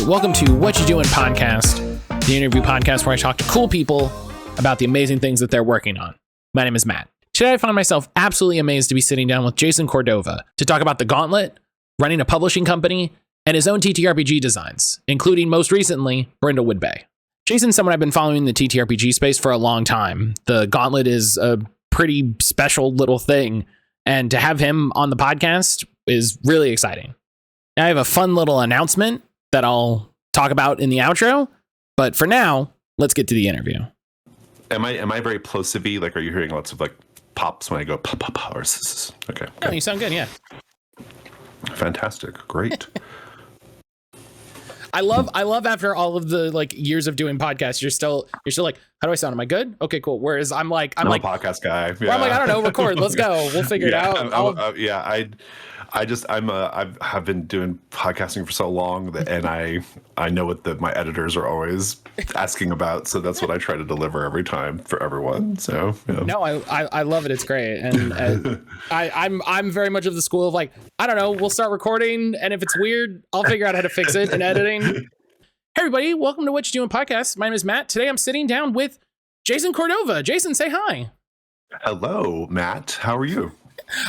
welcome to What You Doing Podcast, the interview podcast where I talk to cool people about the amazing things that they're working on. My name is Matt. Today I find myself absolutely amazed to be sitting down with Jason Cordova to talk about the Gauntlet, running a publishing company, and his own TTRPG designs, including most recently Brindlewood Bay. Jason's someone I've been following in the TTRPG space for a long time. The Gauntlet is a pretty special little thing, and to have him on the podcast is really exciting. Now I have a fun little announcement that I'll talk about in the outro, but for now, let's get to the interview. Am I very plosive-y? Like, are you hearing lots of like pops when I go pop pop pop? Or okay. No, you sound good. Yeah. Fantastic. Great. I love after all of the like years of doing podcasts, you're still like, how do I sound? Am I good? Okay, cool. Whereas I'm like a podcast guy. Yeah. I'm like, I don't know, record. Let's go. We'll figure it out. I've been doing podcasting for so long that, and I know what my editors are always asking about, so that's what I try to deliver every time for everyone. So yeah. No, I love it. It's great, and I'm very much of the school of like, I don't know, we'll start recording, and if it's weird, I'll figure out how to fix it in editing. Hey everybody, welcome to What You Doing Podcast. My name is Matt. Today I'm sitting down with Jason Cordova. Jason, say hi. Hello, Matt. How are you?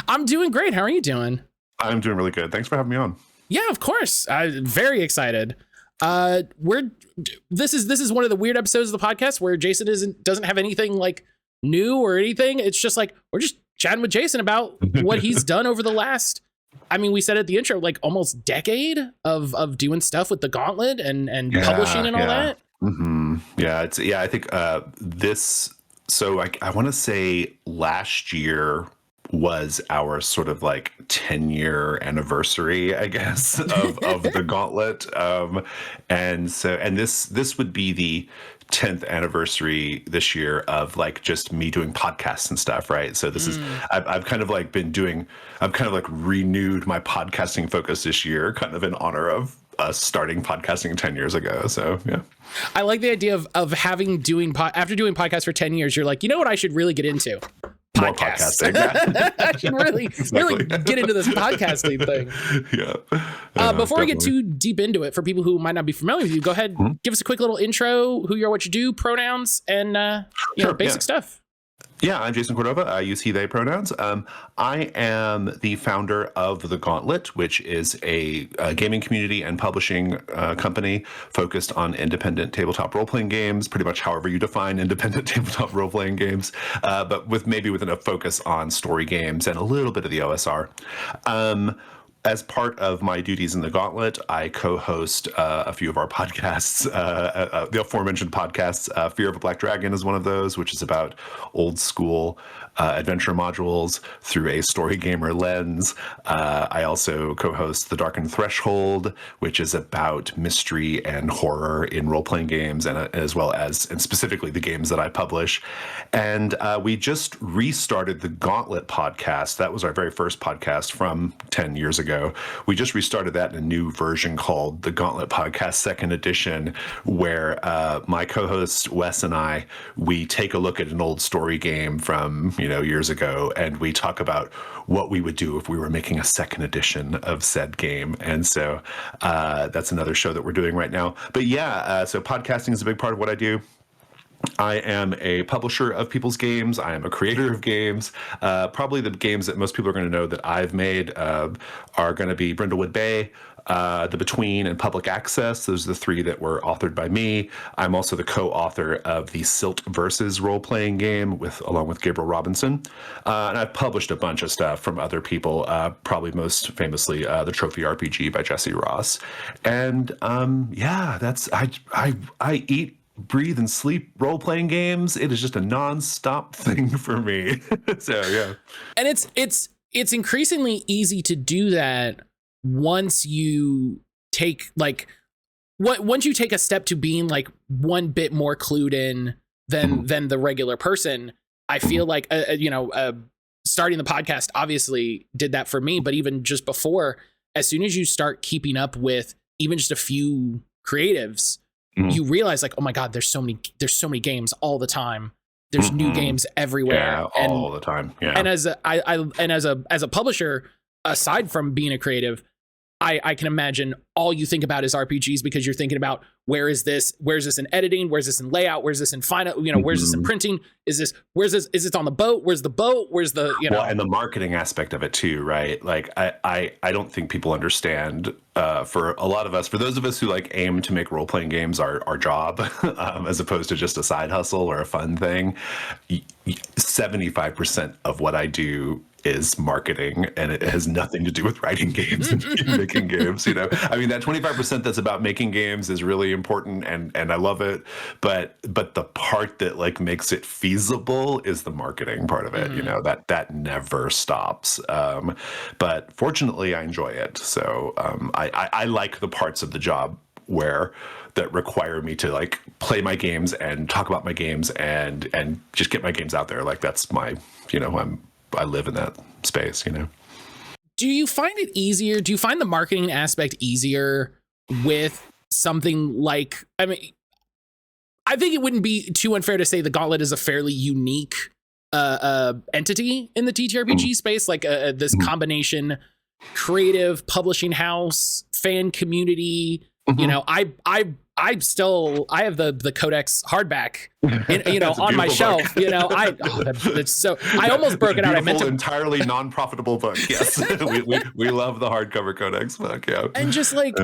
I'm doing great. How are you doing? I'm doing really good. Thanks for having me on. Yeah, of course. I'm very excited. This is one of the weird episodes of the podcast where Jason doesn't have anything like new or anything. It's just like we're just chatting with Jason about what he's done over the last, I mean, we said at the intro, like almost decade of doing stuff with the Gauntlet and publishing and all that. Mm-hmm. Yeah, I think this. So I want to say last year was our sort of like 10-year anniversary, I guess, of the Gauntlet. And this would be the 10th anniversary this year of like just me doing podcasts and stuff, right? So this is I've kind of like renewed my podcasting focus this year, kind of in honor of us starting podcasting 10 years ago. So yeah. I like the idea of after doing podcasts for 10 years, you're like, you know what I should really get into? Podcasting. I should really get into this podcasting thing. Yeah. Before we get too deep into it, for people who might not be familiar with you, go ahead, give us a quick little intro, who you are, what you do, pronouns, and basic stuff. Yeah, I'm Jason Cordova. I use he, they pronouns. I am the founder of The Gauntlet, which is a gaming community and publishing company focused on independent tabletop role-playing games, pretty much however you define independent tabletop role-playing games, but within a focus on story games and a little bit of the OSR. As part of my duties in the Gauntlet, I co-host a few of our podcasts, the aforementioned podcasts. Fear of a Black Dragon is one of those, which is about old school adventure modules through a story gamer lens. I also co-host The Darkened Threshold, which is about mystery and horror in role-playing games, and specifically the games that I publish. And we just restarted the Gauntlet podcast. That was our very first podcast from 10 years ago. We just restarted that in a new version called the Gauntlet Podcast Second Edition, where my co-host Wes and we take a look at an old story game from years ago, and we talk about what we would do if we were making a second edition of said game. And so that's another show that we're doing right now. But so podcasting is a big part of what I do. I am a publisher of people's games. I am a creator of games. Probably the games that most people are going to know that I've made are going to be Brindlewood Bay, The Between, and Public Access. Those are the three that were authored by me. I'm also the co-author of the Silt Versus role-playing game along with Gabriel Robinson. And I've published a bunch of stuff from other people, probably most famously the Trophy RPG by Jesse Ross. And I eat, breathe, and sleep role-playing games. It is just a non-stop thing for me. So yeah. And it's increasingly easy to do that once you take once you take a step to being like one bit more clued in than the regular person. I feel like starting the podcast obviously did that for me, but even just before, as soon as you start keeping up with even just a few creatives, you realize like, oh my God, there's so many games all the time. There's new games everywhere, all the time. Yeah. And as a publisher, aside from being a creative, I can imagine all you think about is RPGs because you're thinking about where's this in editing, where's this in layout, where's this in final, where's this in printing, is this on the boat, where's the boat, where's the well, and the marketing aspect of it too, right? Like I don't think people understand, for a lot of us, for those of us who like aim to make role-playing games our job, as opposed to just a side hustle or a fun thing, 75% of what I do is marketing, and it has nothing to do with writing games and making games. I mean, that 25% that's about making games is really important, and I love it, but the part that like makes it feasible is the marketing part of it. That never stops. But fortunately I enjoy it, so I like the parts of the job that require me to like play my games and talk about my games and just get my games out there. Like that's my, I live in that space, Do you find it easier? Do you find the marketing aspect easier with something like, I mean, I think it wouldn't be too unfair to say the Gauntlet is a fairly unique entity in the TTRPG space, like this combination creative publishing house, fan community. I have the Codex hardback, on my shelf. I almost broke it out. I meant to entirely non-profitable book. Yes, we love the hardcover Codex book. Yeah, and just like,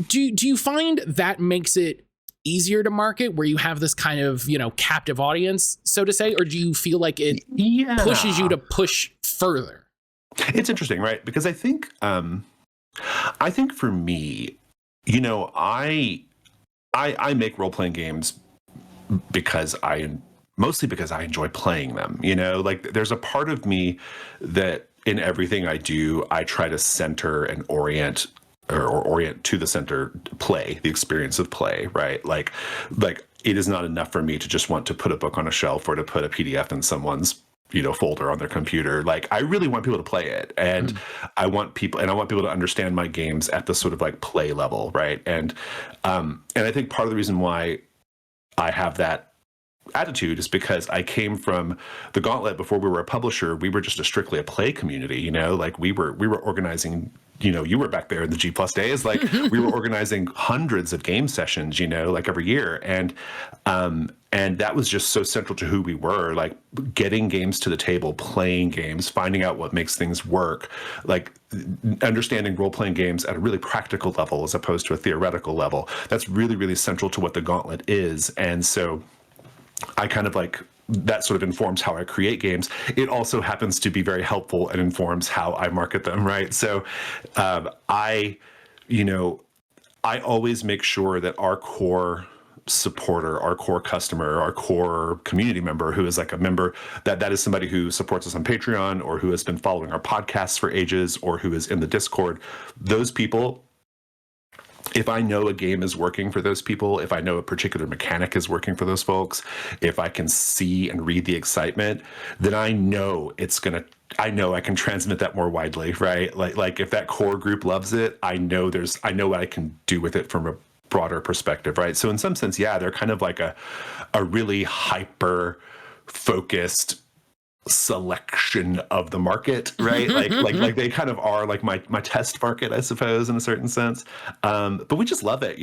do you find that makes it easier to market, where you have this kind of captive audience, so to say, or do you feel like it pushes you to push further? It's interesting, right? Because I think for me, I make role-playing games mostly because I enjoy playing them. Like there's a part of me that in everything I do, I try to center and orient to the center the experience of play, right? Like it is not enough for me to just want to put a book on a shelf or to put a PDF in someone's folder on their computer. Like I really want people to play it, and I want people to understand my games at the sort of like play level, right? And I think part of the reason why I have that attitude is because I came from the Gauntlet. Before we were a publisher, we were just strictly a play community. Like we were organizing. You were back there in the G+ days. Like we were organizing hundreds of game sessions, like every year, and that was just so central to who we were. Like getting games to the table, playing games, finding out what makes things work, like understanding role-playing games at a really practical level as opposed to a theoretical level. That's really, really central to what the Gauntlet is, and so I kind of like that sort of informs how I create games. It also happens to be very helpful and informs how I market them, right? So I always make sure that our core supporter, our core customer, our core community member, who is like a member, that is somebody who supports us on Patreon or who has been following our podcasts for ages or who is in the Discord, those people, if I know a game is working for those people, if I know a particular mechanic is working for those folks, if I can see and read the excitement, then I know I can transmit that more widely, right? Like if that core group loves it, I know what I can do with it from a broader perspective, right? So in some sense, yeah, they're kind of like a really hyper focused selection of the market, right? like they kind of are like my test market, I suppose, in a certain sense. But we just love it,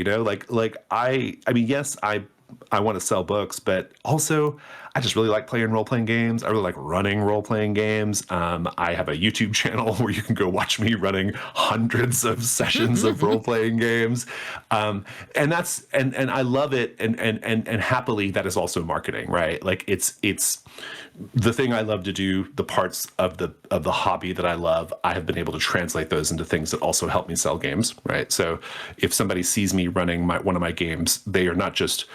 like I mean, yes, I want to sell books, but also I just really like playing role-playing games. I really like running role-playing games. I have a YouTube channel where you can go watch me running hundreds of sessions of role-playing games. And I love it. And happily that is also marketing, right? Like it's the thing I love to do, the parts of the hobby that I love, I have been able to translate those into things that also help me sell games, right? So if somebody sees me running one of my games, they are not just,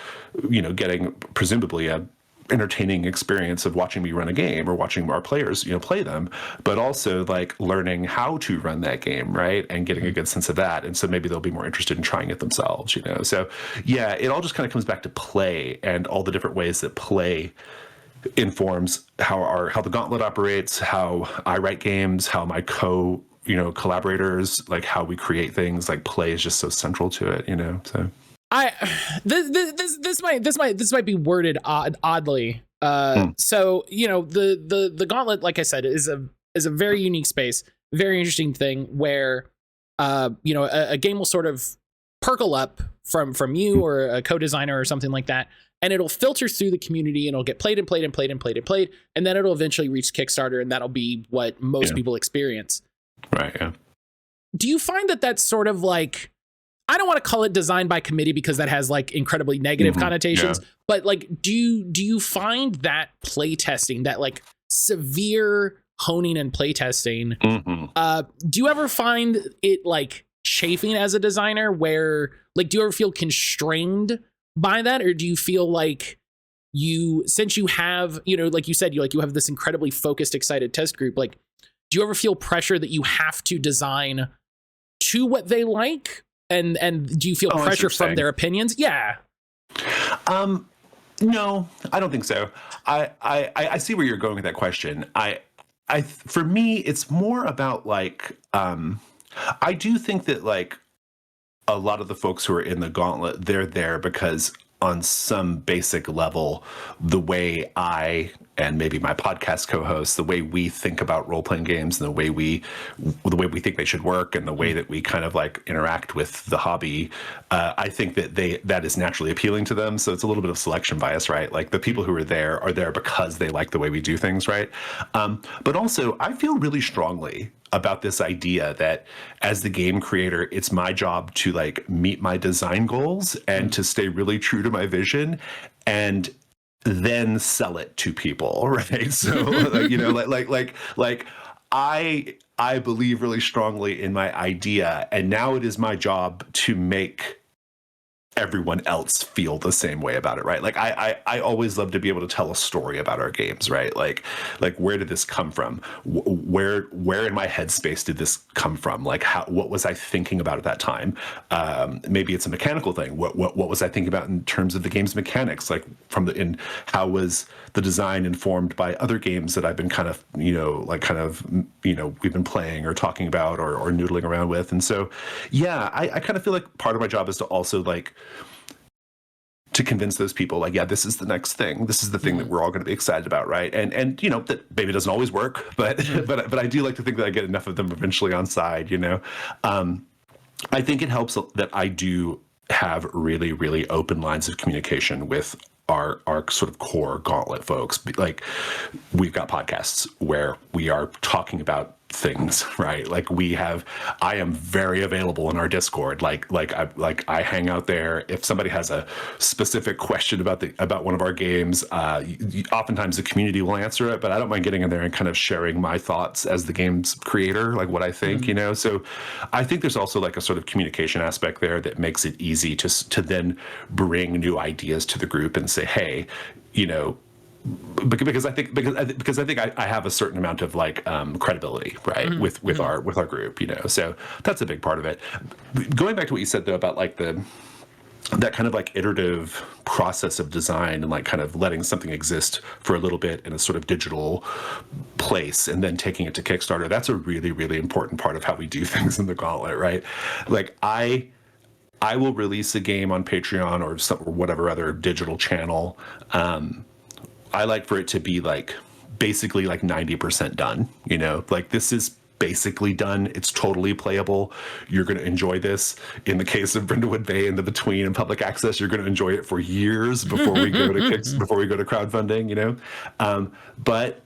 getting presumably a entertaining experience of watching me run a game or watching our players, play them, but also like learning how to run that game, right? And getting a good sense of that. And so maybe they'll be more interested in trying it themselves, So yeah, it all just kind of comes back to play and all the different ways that play informs how the Gauntlet operates, how I write games, how my collaborators, like how we create things. Like play is just so central to it, so this might be worded oddly. So the Gauntlet, like I said, is a very unique space, very interesting thing where a game will sort of perkle up from you or a co-designer or something like that, and it'll filter through the community and it'll get played and played and played and played and played, and then it'll eventually reach Kickstarter, and that'll be what most people experience. Right. Yeah. Do you find that that's sort of like, I don't want to call it design by committee because that has like incredibly negative connotations, but like, do you find that playtesting, that like severe honing and playtesting, do you ever find it like chafing as a designer, where like, do you ever feel constrained by that? Or do you feel like since you have, like you said, you have this incredibly focused, excited test group, like, do you ever feel pressure that you have to design to what they like? And do you feel pressure from their opinions? Yeah. No, I don't think so. I see where you're going with that question. For me, it's more about like, I do think that like a lot of the folks who are in the Gauntlet, they're there because on some basic level, the way I and maybe my podcast co-hosts, the way we think about role-playing games and the way we think they should work and the way that we kind of like interact with the hobby, I think that is naturally appealing to them. So it's a little bit of selection bias, right? Like the people who are there because they like the way we do things, right? But also, I feel really strongly about this idea that as the game creator, it's my job to like meet my design goals and to stay really true to my vision and then sell it to people, right? So like I believe really strongly in my idea, and now it is my job to make everyone else feel the same way about it, right? Like I always love to be able to tell a story about our games, right? Like where did this come from? Where in my headspace did this come from? Like what was I thinking about at that time? Maybe it's a mechanical thing. What was I thinking about in terms of the game's mechanics? Like how was the design informed by other games that I've been kind of we've been playing or talking about or noodling around with. And so, yeah, I kind of feel like part of my job is to also like to convince those people like, yeah, this is the next thing. This is the thing that we're all going to be excited about, right? And that maybe doesn't always work, but but I do like to think that I get enough of them eventually on side, I think it helps that I do have really, really open lines of communication with our sort of core Gauntlet folks. Like we've got podcasts where we are talking about things, right? Like I am very available in our Discord. Like I hang out there. If somebody has a specific question about one of our games, oftentimes the community will answer it, but I don't mind getting in there and kind of sharing my thoughts as the game's creator, like what I think, So I think there's also like a sort of communication aspect there that makes it easy to then bring new ideas to the group and say, hey, because I think I have a certain amount of like credibility, right, with our group, so that's a big part of it. Going back to what you said though about like that kind of like iterative process of design and like kind of letting something exist for a little bit in a sort of digital place and then taking it to Kickstarter, that's a really, really important part of how we do things in the Gauntlet, right? Like I will release a game on Patreon or whatever other digital channel. I like for it to be like basically like 90% done, like this is basically done. It's totally playable. You're going to enjoy this. In the case of Brindlewood Bay and the Between and public access, you're going to enjoy it for years before we go to crowdfunding, but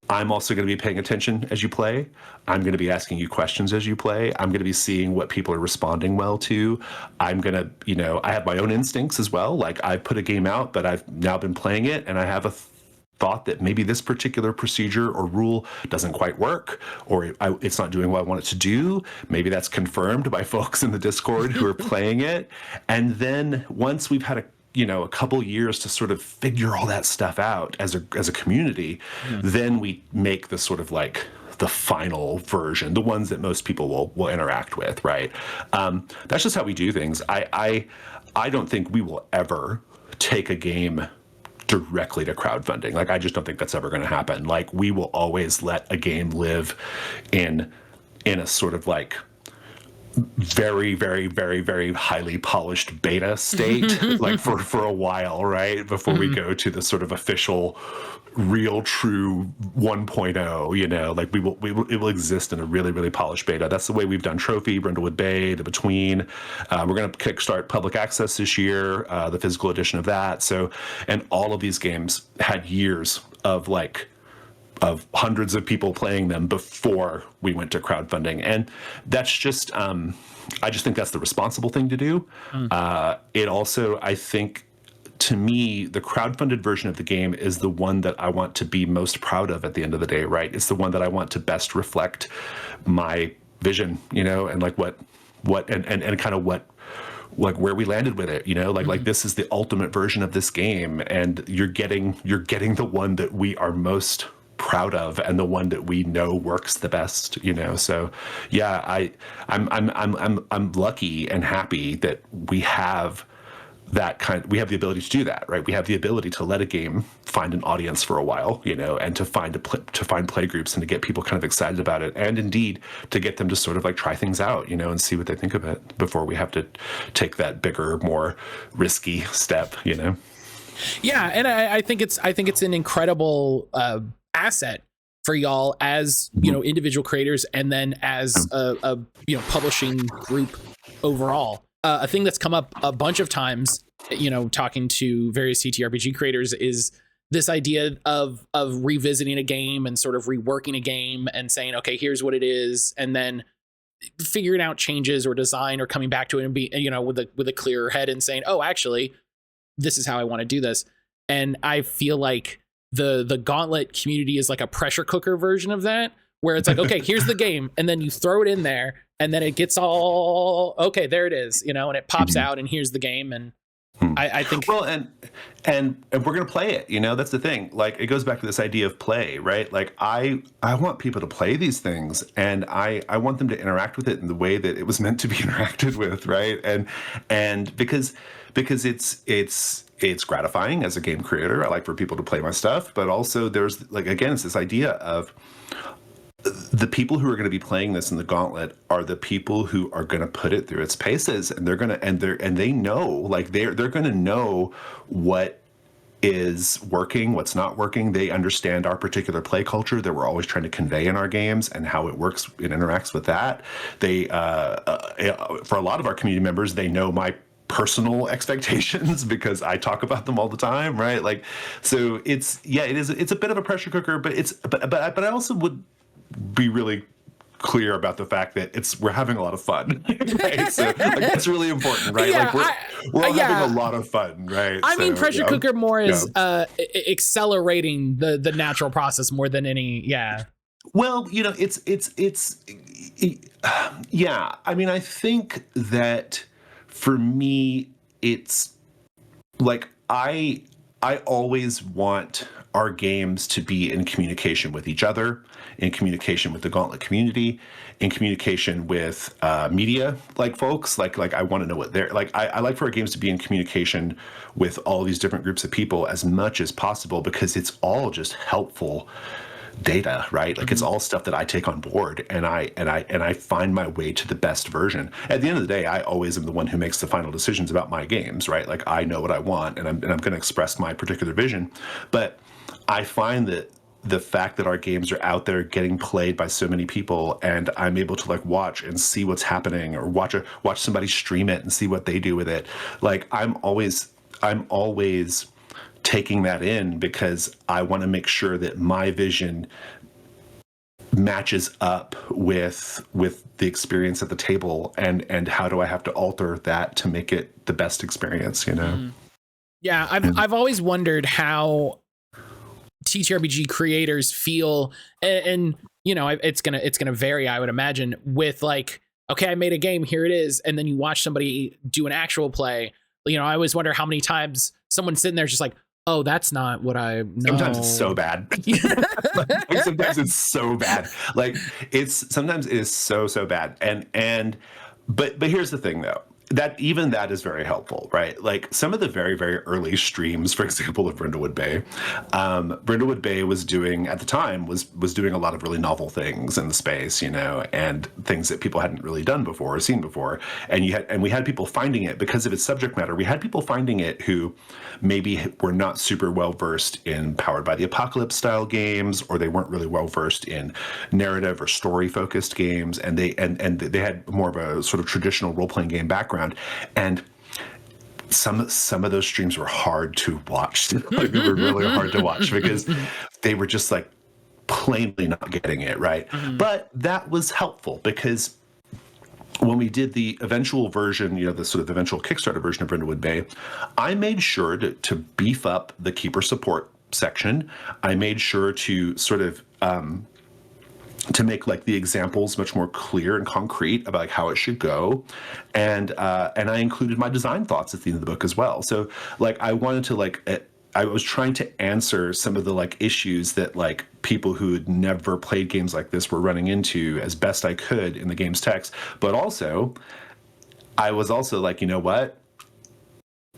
I'm also going to be paying attention as you play. I'm going to be asking you questions as you play. I'm going to be seeing what people are responding well to. I'm going to, I have my own instincts as well. Like I put a game out, but I've now been playing it and I have a thought that maybe this particular procedure or rule doesn't quite work, or it's not doing what I want it to do. Maybe that's confirmed by folks in the Discord who are playing it. And then once we've had a couple years to sort of figure all that stuff out as a community, then we make the sort of like the final version, the ones that most people will interact with, right? That's just how we do things. I don't think we will ever take a game directly to crowdfunding. Like, I just don't think that's ever going to happen. Like, we will always let a game live in a sort of like very, very, very, very highly polished beta state, like for a while, right? Before we go to the sort of official, real, true 1.0, like it will exist in a really, really polished beta. That's the way we've done Trophy, Brindlewood Bay, The Between. We're going to kickstart public access this year, the physical edition of that. So, and all of these games had years of hundreds of people playing them before we went to crowdfunding. And that's just, I just think that's the responsible thing to do. It also, I think, to me, the crowdfunded version of the game is the one that I want to be most proud of at the end of the day, right? It's the one that I want to best reflect my vision, and like what and kind of what, like where we landed with it, like this is the ultimate version of this game, and you're getting the one that we are most proud of and the one that we know works the best, so yeah, I'm lucky and happy that we have we have the ability to do that, right? We have the ability to let a game find an audience for a while, and to find play groups and to get people kind of excited about it, and indeed to get them to sort of like try things out, and see what they think of it before we have to take that bigger, more risky step, Yeah, and I think it's an incredible asset for y'all as individual creators, and then as a publishing group overall. A thing that's come up a bunch of times, talking to various TTRPG creators, is this idea of revisiting a game and sort of reworking a game and saying, okay, here's what it is, and then figuring out changes or design or coming back to it and be with a clearer head and saying, oh, actually, this is how I want to do this. And I feel like the Gauntlet community is like a pressure cooker version of that, where it's like, okay, here's the game, and then you throw it in there, and then it gets all, okay, there it is, and it pops out, and here's the game. And I think, well, and we're gonna play it, that's the thing. Like, it goes back to this idea of play, right? Like, I want people to play these things, and I want them to interact with it in the way that it was meant to be interacted with, right? And because it's gratifying as a game creator. I like for people to play my stuff, but also there's, like, again, it's this idea of the people who are going to be playing this in the Gauntlet are the people who are going to put it through its paces, and they know, like, they're going to know what is working, what's not working. They understand our particular play culture that we're always trying to convey in our games and how it works and interacts with that. They, for a lot of our community members, they know my personal expectations because I talk about them all the time, right? Like, so it's a bit of a pressure cooker, but I also would be really clear about the fact that we're having a lot of fun, right? So, like, that's really important, right? Yeah, we're all having a lot of fun, right? I mean, pressure cooker more is accelerating the natural process more than any. Yeah. Well, it's yeah. I mean, I think that for me, it's like I always want our games to be in communication with each other, in communication with the Gauntlet community, in communication with media, like folks. Like I want to know what they're like. I like for our games to be in communication with all these different groups of people as much as possible, because it's all just helpful data, right? Like, it's all stuff that I take on board, and I find my way to the best version. At the end of the day, I always am the one who makes the final decisions about my games, right? Like, I know what I want, and I'm going to express my particular vision. But I find that the fact that our games are out there getting played by so many people, and I'm able to, like, watch and see what's happening, or watch somebody stream it and see what they do with it. Like, I'm always taking that in, because I want to make sure that my vision matches up with the experience at the table, and how do I have to alter that to make it the best experience, Yeah, I've always wondered how TTRPG creators feel, and it's gonna vary, I would imagine, with, like, okay, I made a game, here it is, and then you watch somebody do an actual play. I always wonder how many times someone's sitting there just like, oh, that's not what I know. Sometimes it's so bad. Like, sometimes it's so bad. Like, sometimes it is so bad. But here's the thing, though. that is very helpful, right? Like some of the very, very early streams, for example, of Brindlewood Bay, Brindlewood Bay was doing at the time was doing a lot of really novel things in the space, and things that people hadn't really done before or seen before. And we had people finding it because of its subject matter. We had people finding it who maybe were not super well versed in Powered by the Apocalypse style games, or they weren't really well versed in narrative or story focused games, and they had more of a sort of traditional role playing game background. And some of those streams were hard to watch. Like, they were really hard to watch because they were just like plainly not getting it right. But that was helpful because when we did the eventual version, the sort of eventual Kickstarter version of Brindlewood Bay, I made sure to beef up the keeper support section. I made sure to sort of to make like the examples much more clear and concrete about like how it should go, and I included my design thoughts at the end of the book as well. So like I wanted to I was trying to answer some of the like issues that like people who had never played games like this were running into as best I could in the game's text. But also, I was also like, you know what,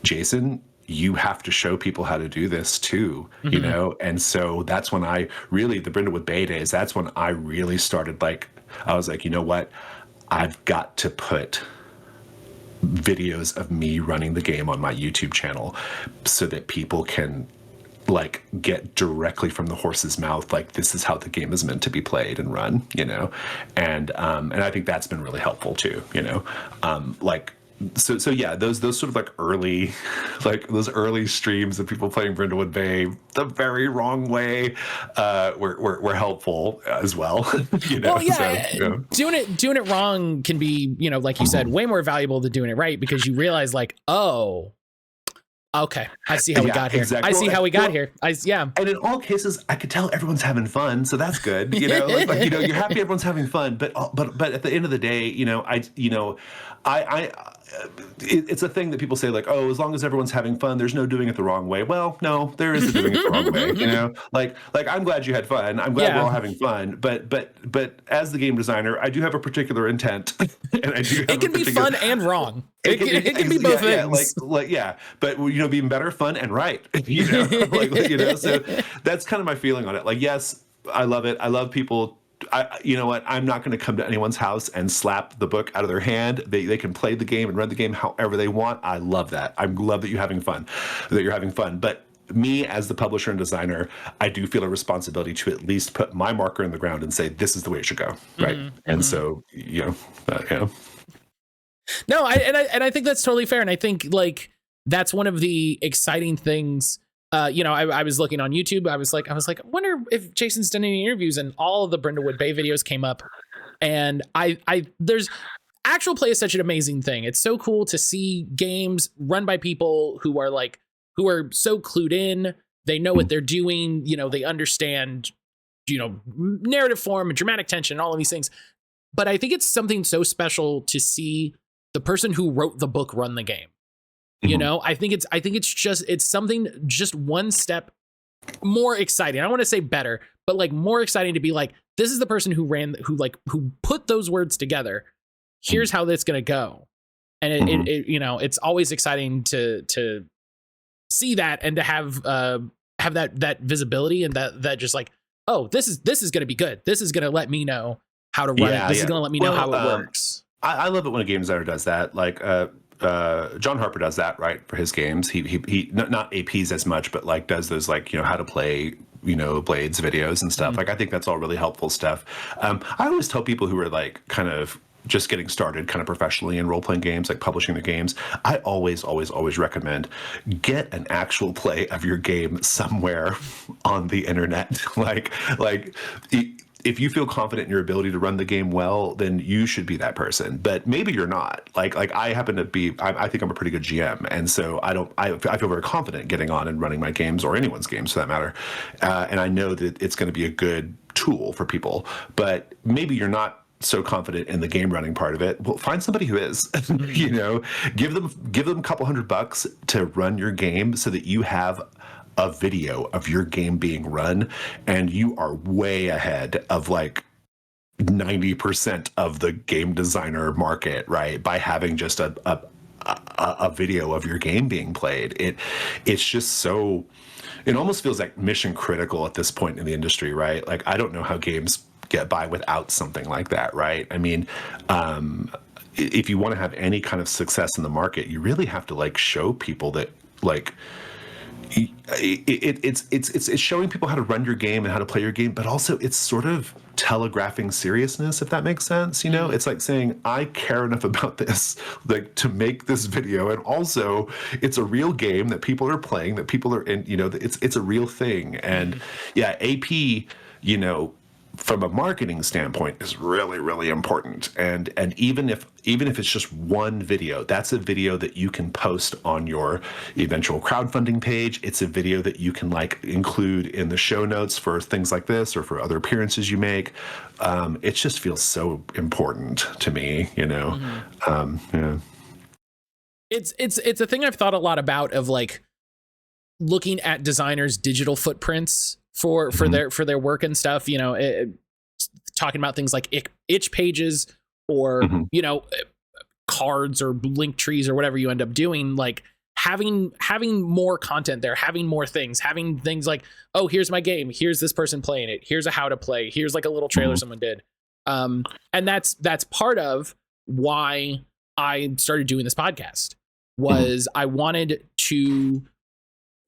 Jason, you have to show people how to do this too, And so that's when the Brindlewood Bay days, that's when I really started, I was like, you know what? I've got to put videos of me running the game on my YouTube channel so that people can get directly from the horse's mouth, like this is how the game is meant to be played and run, and I think that's been really helpful too, So yeah, those sort of early, those early streams of people playing Brindlewood Bay the very wrong way were helpful as well. Well, yeah, so, doing it wrong can be, like you said, way more valuable than doing it right, because you realize oh, okay, I see how we got here. Exactly. I see how we got here. And in all cases, I could tell everyone's having fun, so that's good. You're happy everyone's having fun, but at the end of the day, it's a thing that people say oh, as long as everyone's having fun, there's no doing it the wrong way. Well, no, there is a doing it the wrong way. I'm glad you had fun. I'm glad we're all having fun. But as the game designer, I do have a particular intent, and I do. It can be fun and wrong. It can be both things. But be even better, fun and right. So that's kind of my feeling on it. Yes, I love it. I love people. You know what? I'm not going to come to anyone's house and slap the book out of their hand. They can play the game and run the game however they want. I love that. I love that you're having fun. But me as the publisher and designer, I do feel a responsibility to at least put my marker in the ground and say this is the way it should go, right? And so No, I think that's totally fair, and I think that's one of the exciting things. I was looking on YouTube. I was like, I wonder if Jason's done any interviews, and all of the Brindlewood Bay videos came up. And there's actual play is such an amazing thing. It's so cool to see games run by people who are so clued in. They know what they're doing. They understand, narrative form and dramatic tension and all of these things. But I think it's something so special to see the person who wrote the book run the game. I think it's something just one step more exciting. I don't want to say better, but more exciting to be this is the person who put those words together. Here's how that's going to go. And it's always exciting to see that and to have that visibility and that just oh, this is going to be good. This is going to let me know how to run it. This is going to let me know how it works. I love it when a game designer does that. John Harper does that, right, for his games. He not APs as much, but does those how to play Blades videos and stuff. I think that's all really helpful stuff. I always tell people who are kind of just getting started kind of professionally in role-playing games, publishing the games, I always recommend get an actual play of your game somewhere on the internet. If you feel confident in your ability to run the game well, then you should be that person. But maybe you're not. I happen to be. I think I'm a pretty good GM, and so I feel very confident getting on and running my games, or anyone's games for that matter. And I know that it's going to be a good tool for people. But maybe you're not so confident in the game running part of it. Well, find somebody who is. Give them a couple $100 to run your game so that you have a video of your game being run, and you are way ahead of 90% of the game designer market, right? By having just a a video of your game being played. It's just so, it almost feels like mission critical at this point in the industry, right? Like, I don't know how games get by without something like that, right? I mean, if you want to have any kind of success in the market, you really have to like show people that like it's showing people how to run your game and how to play your game, but also it's sort of telegraphing seriousness, if that makes sense. You know, it's like saying, I care enough about this, like, to make this video, and also it's a real game that people are playing, that people are in, you know, it's a real thing. And yeah, AP, you know, from a marketing standpoint, is really, really important. And even if it's just one video, that's a video that you can post on your eventual crowdfunding page. It's a video that you can like include in the show notes for things like this or for other appearances you make. It just feels so important to me, you know. Yeah. It's a thing I've thought a lot about, of like looking at designers' digital footprints for their work and stuff, you know, talking about things like itch pages or you know, cards or link trees or whatever you end up doing, like having more content there, having more things, having things like, oh, here's my game, here's this person playing it, here's a how to play, here's like a little trailer someone did, and that's part of why I started doing this podcast. Was I wanted to,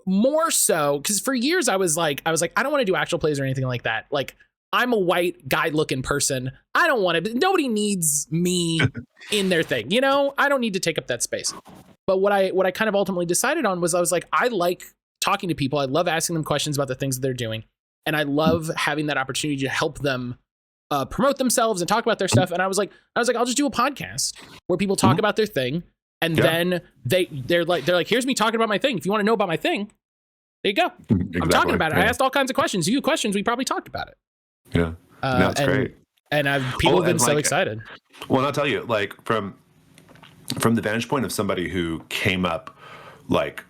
more so because for years I was like, I don't want to do actual plays or anything like that. Like, I'm a white guy looking person. I don't want to, nobody needs me in their thing. You know, I don't need to take up that space. But what I kind of ultimately decided on was, I was like, I like talking to people. I love asking them questions about the things that they're doing. And I love having that opportunity to help them promote themselves and talk about their stuff. And I was like, I'll just do a podcast where people talk about their thing. And then they're like, here's me talking about my thing. If you want to know about my thing, there you go. Exactly. I'm talking about it. I asked all kinds of questions. You questions, we probably talked about it. Yeah, that's great. And people have been so excited. Well, I'll tell you, like from the vantage point of somebody who came up, like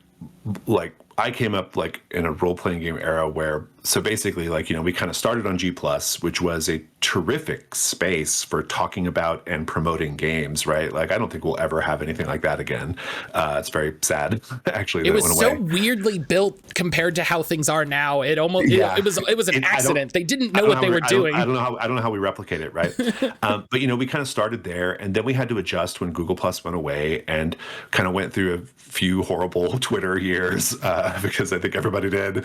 I came up like in a role-playing game era where, so basically, like, you know, we kind of started on G+, which was a terrific space for talking about and promoting games, right? Like, I don't think we'll ever have anything like that again. It's very sad, actually. It was so weirdly built compared to how things are now. It almost, it was an accident. They didn't know what they were doing. I don't know how we replicate it, right? But, you know, we kind of started there, and then we had to adjust when Google Plus went away, and kind of went through a few horrible Twitter years, because I think everybody did.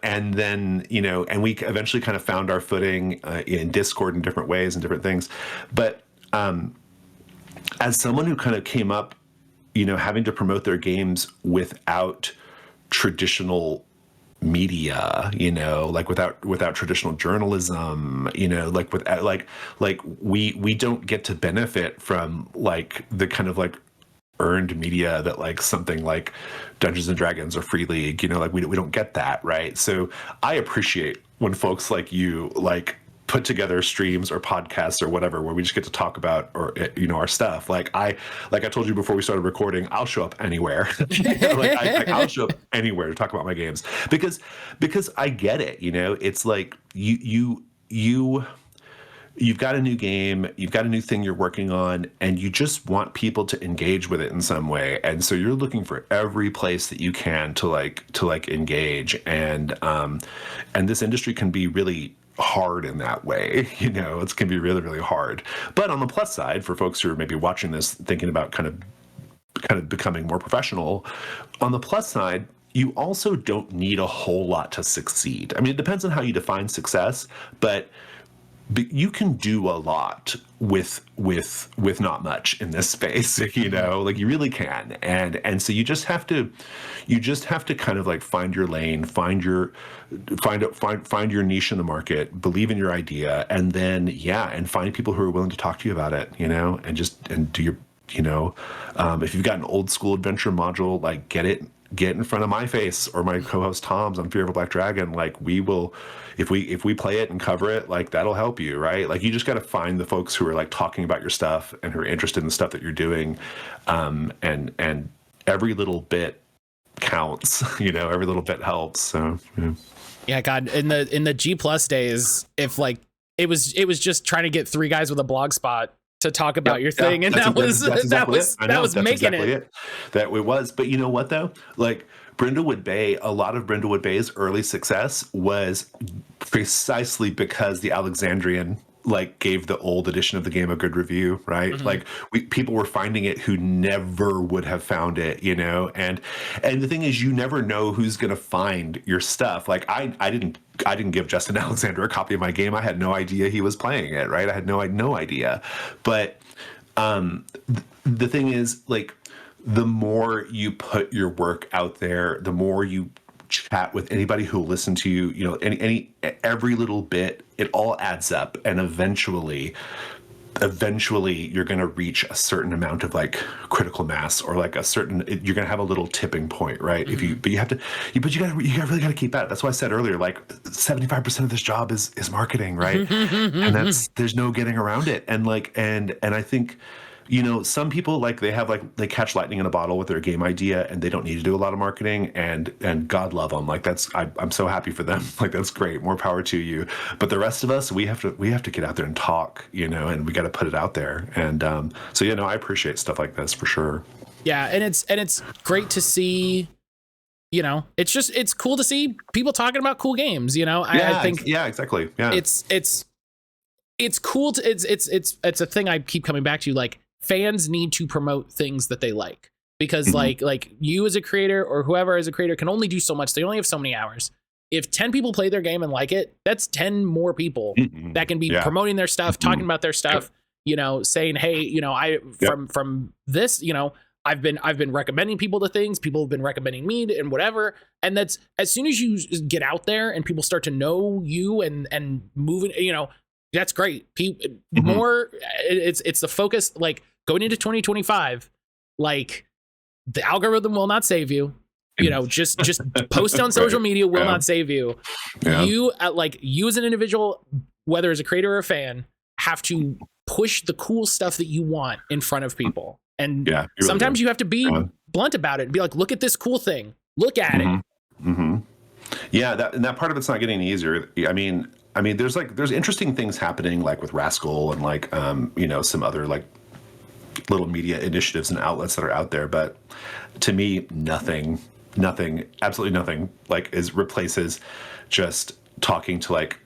And then, you know, and we eventually kind of found our footing in Discord in different ways and different things. But as someone who kind of came up, you know, having to promote their games without traditional media, you know, like without traditional journalism, you know, like without like we don't get to benefit from like the kind of like earned media that like something like Dungeons and Dragons or Free League, you know, like we don't get that, right? So I appreciate when folks like you like put together streams or podcasts or whatever where we just get to talk about, or you know, our stuff. Like I told you before we started recording, I'll show up anywhere. I'll show up anywhere to talk about my games because I get it, you know. It's like you've got a new game, you've got a new thing you're working on, and you just want people to engage with it in some way. And so you're looking for every place that you can to engage. And this industry can be really hard in that way. You know, it can be really, really hard. But on the plus side, for folks who are maybe watching this, thinking about kind of becoming more professional, on the plus side, you also don't need a whole lot to succeed. I mean, it depends on how you define success, but you can do a lot with not much in this space, you know, like you really can. And so you just have to kind of like find your lane, find your niche in the market, believe in your idea, and then, and find people who are willing to talk to you about it, you know, and do your, you know, if you've got an old school adventure module, like get in front of my face or my co-host Tom's on Fear of a Black Dragon. Like we will, if we play it and cover it, like that'll help you, right? Like you just got to find the folks who are like talking about your stuff and who are interested in the stuff that you're doing. And every little bit counts, you know, every little bit helps. So, yeah, God, in the G+ days, if like it was just trying to get 3 guys with a blog spot to talk about your thing, and that was making it. That it was. But you know what though? Like Brindlewood Bay, a lot of Brindlewood Bay's early success was precisely because the Alexandrian like gave the old edition of the game a good review, right? Mm-hmm. Like people were finding it who never would have found it, you know. And the thing is, you never know who's going to find your stuff. Like I didn't give Justin Alexander a copy of my game. I had no idea he was playing it, right? I had no idea. But the thing is, like, the more you put your work out there, the more you chat with anybody who will listen to you, you know, every little bit, it all adds up, and eventually you're going to reach a certain amount of like critical mass, or like you're going to have a little tipping point, right? Mm-hmm. But you really got to keep at it. That's why I said earlier, like 75% of this job is marketing, right? And there's no getting around it. And like, and I think, you know, some people like they catch lightning in a bottle with their game idea, and they don't need to do a lot of marketing, and God love them. Like I'm so happy for them. Like that's great. More power to you. But the rest of us, we have to get out there and talk, you know, and we got to put it out there. And so, you know, I appreciate stuff like this for sure. Yeah. And it's great to see, you know, it's cool to see people talking about cool games, you know. I think exactly. Yeah. It's cool to, it's a thing I keep coming back to. Like, fans need to promote things that they like, because like you as a creator, or whoever as a creator, can only do so much. They only have so many hours. If 10 people play their game and like it, that's 10 more people that can be promoting their stuff, talking about their stuff, you know, saying, hey, you know, from this, you know, I've been recommending people to things. People have been recommending me and whatever. And that's, as soon as you get out there and people start to know you and moving, you know, that's great. More, it's the focus, like going into 2025, like the algorithm will not save you. You know, just post on social media will not save you. Yeah. You as an individual, whether as a creator or a fan, have to push the cool stuff that you want in front of people. And sometimes you have to be blunt about it and be like, look at this cool thing. Look at it. Mm-hmm. Yeah, that part of it's not getting easier. I mean, there's interesting things happening, like with Rascal and like, you know, some other like little media initiatives and outlets that are out there. But to me, nothing, absolutely nothing like replaces just talking to like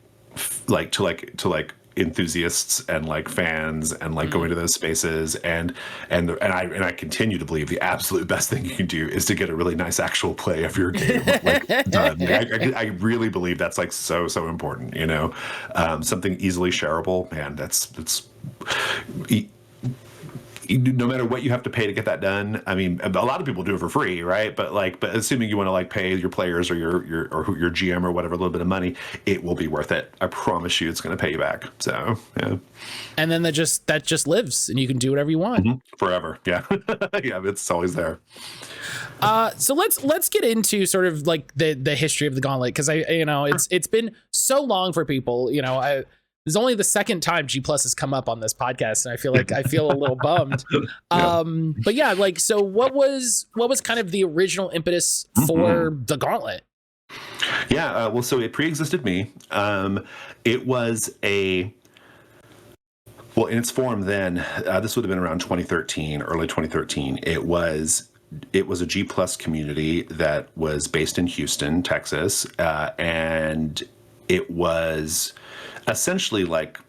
enthusiasts and like fans, and like going to those spaces, and I continue to believe the absolute best thing you can do is to get a really nice actual play of your game like done. I really believe that's like so important, you know. Something easily shareable, man, that's no matter what you have to pay to get that done. I mean, a lot of people do it for free, right? But assuming you want to like pay your players or your GM or whatever a little bit of money, it will be worth it. I promise you, it's going to pay you back. So yeah. And then that just lives, and you can do whatever you want forever. Yeah, yeah, it's always there. So let's get into sort of like the history of the Gauntlet, because it's been so long for people. You know, this is only the second time G+ has come up on this podcast, and I feel a little bummed. But yeah, like, so what was kind of the original impetus for the Gauntlet? Yeah, well, so it pre-existed me. It was in its form then, this would have been around 2013, early 2013. It was a G+ community that was based in Houston, Texas, and it was essentially like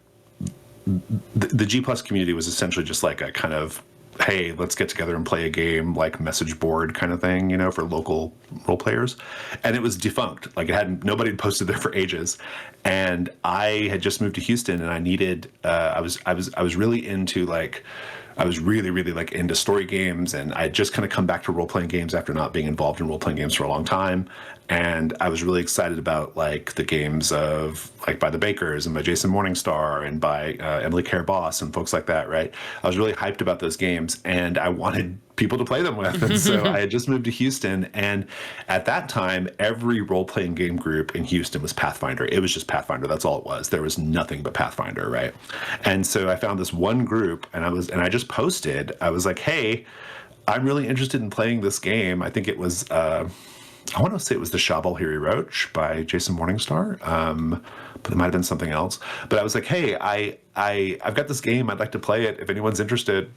the G+ community was essentially just like a kind of, hey, let's get together and play a game, like message board kind of thing, you know, for local role players. And it was defunct. Like nobody had posted there for ages. And I had just moved to Houston, and I needed, I was really into like, I was really like into story games, and I had just kind of come back to role-playing games after not being involved in role-playing games for a long time. And I was really excited about like the games of like by the Bakers and by Jason Morningstar and by Emily Care Boss and folks like that, right? I was really hyped about those games, and I wanted people to play them with. And so I had just moved to Houston, and at that time, every role-playing game group in Houston was Pathfinder. It was just Pathfinder. That's all it was. There was nothing but Pathfinder, right? And so I found this one group, and I just posted. I was like, hey, I'm really interested in playing this game. I think it was I want to say it was the Shabalhiri Roach by Jason Morningstar, but it might have been something else. But I was like, hey, I've got this game. I'd like to play it. If anyone's interested,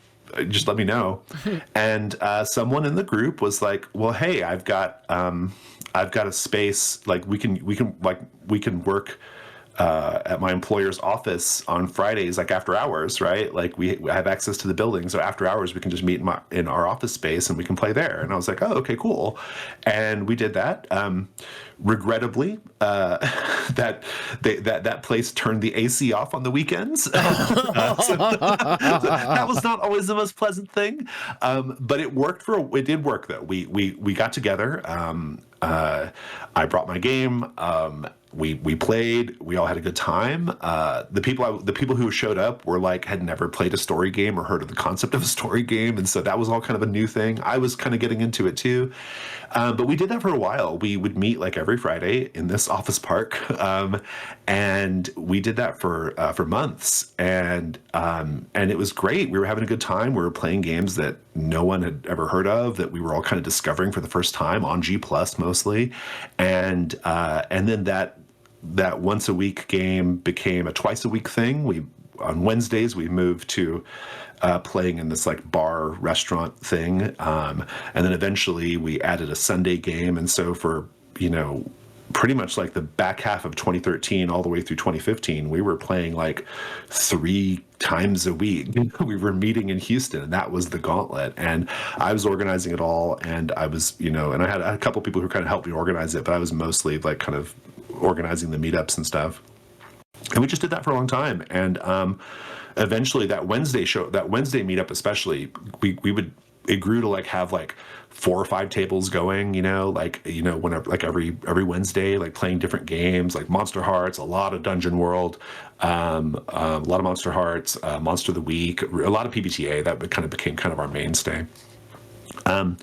just let me know. And someone in the group was like, well, hey, I've got a space, like we can work at my employer's office on Fridays, like after hours, right? Like we have access to the building, so after hours we can just meet in our office space and we can play there. And I was like, oh, okay, cool. And we did that. Regrettably, that place turned the AC off on the weekends. So that was not always the most pleasant thing, but it worked it did work though. We got together. I brought my game. We played. We all had a good time. The people who showed up were like had never played a story game or heard of the concept of a story game, and so that was all kind of a new thing. I was kind of getting into it too, but we did that for a while. We would meet like every Friday in this office park, and we did that for months, and it was great. We were having a good time. We were playing games that no one had ever heard of, that we were all kind of discovering for the first time on G+ mostly, and then that once a week game became a twice a week thing. On Wednesdays we moved to playing in this like bar restaurant thing, and then eventually we added a Sunday game. And so for pretty much like the back half of 2013 all the way through 2015, we were playing like 3 times a week. We were meeting in Houston, and that was the Gauntlet. And I was organizing it all, and I was, and I had a couple people who kind of helped me organize it, but I was mostly like kind of organizing the meetups and stuff. And we just did that for a long time. And eventually that Wednesday meetup especially, it grew to like have like 4 or 5 tables going, whenever, like every Wednesday, like playing different games, like Monster Hearts, a lot of Dungeon World, a lot of Monster Hearts, Monster of the Week, a lot of PBTA. That kind of became kind of our mainstay. And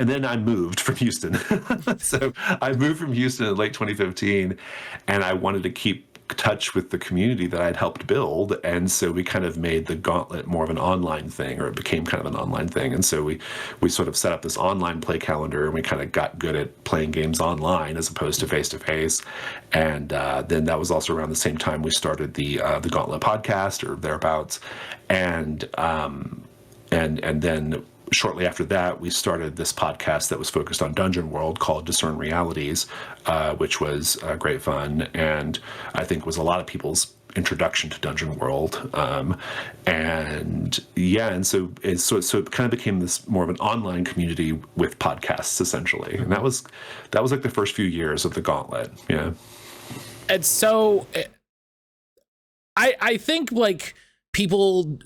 then I moved from Houston. So I moved from Houston in late 2015, and I wanted to keep touch with the community that I'd helped build. And so we kind of made the Gauntlet more of an online thing, or it became kind of an online thing. And so we sort of set up this online play calendar, and we kind of got good at playing games online as opposed to face-to-face. And then that was also around the same time we started the Gauntlet podcast or thereabouts. And then shortly after that, we started this podcast that was focused on Dungeon World called Discern Realities, which was great fun, and I think was a lot of people's introduction to Dungeon World. And so it kind of became this more of an online community with podcasts essentially, and that was like the first few years of the Gauntlet. Yeah, and so I think like people,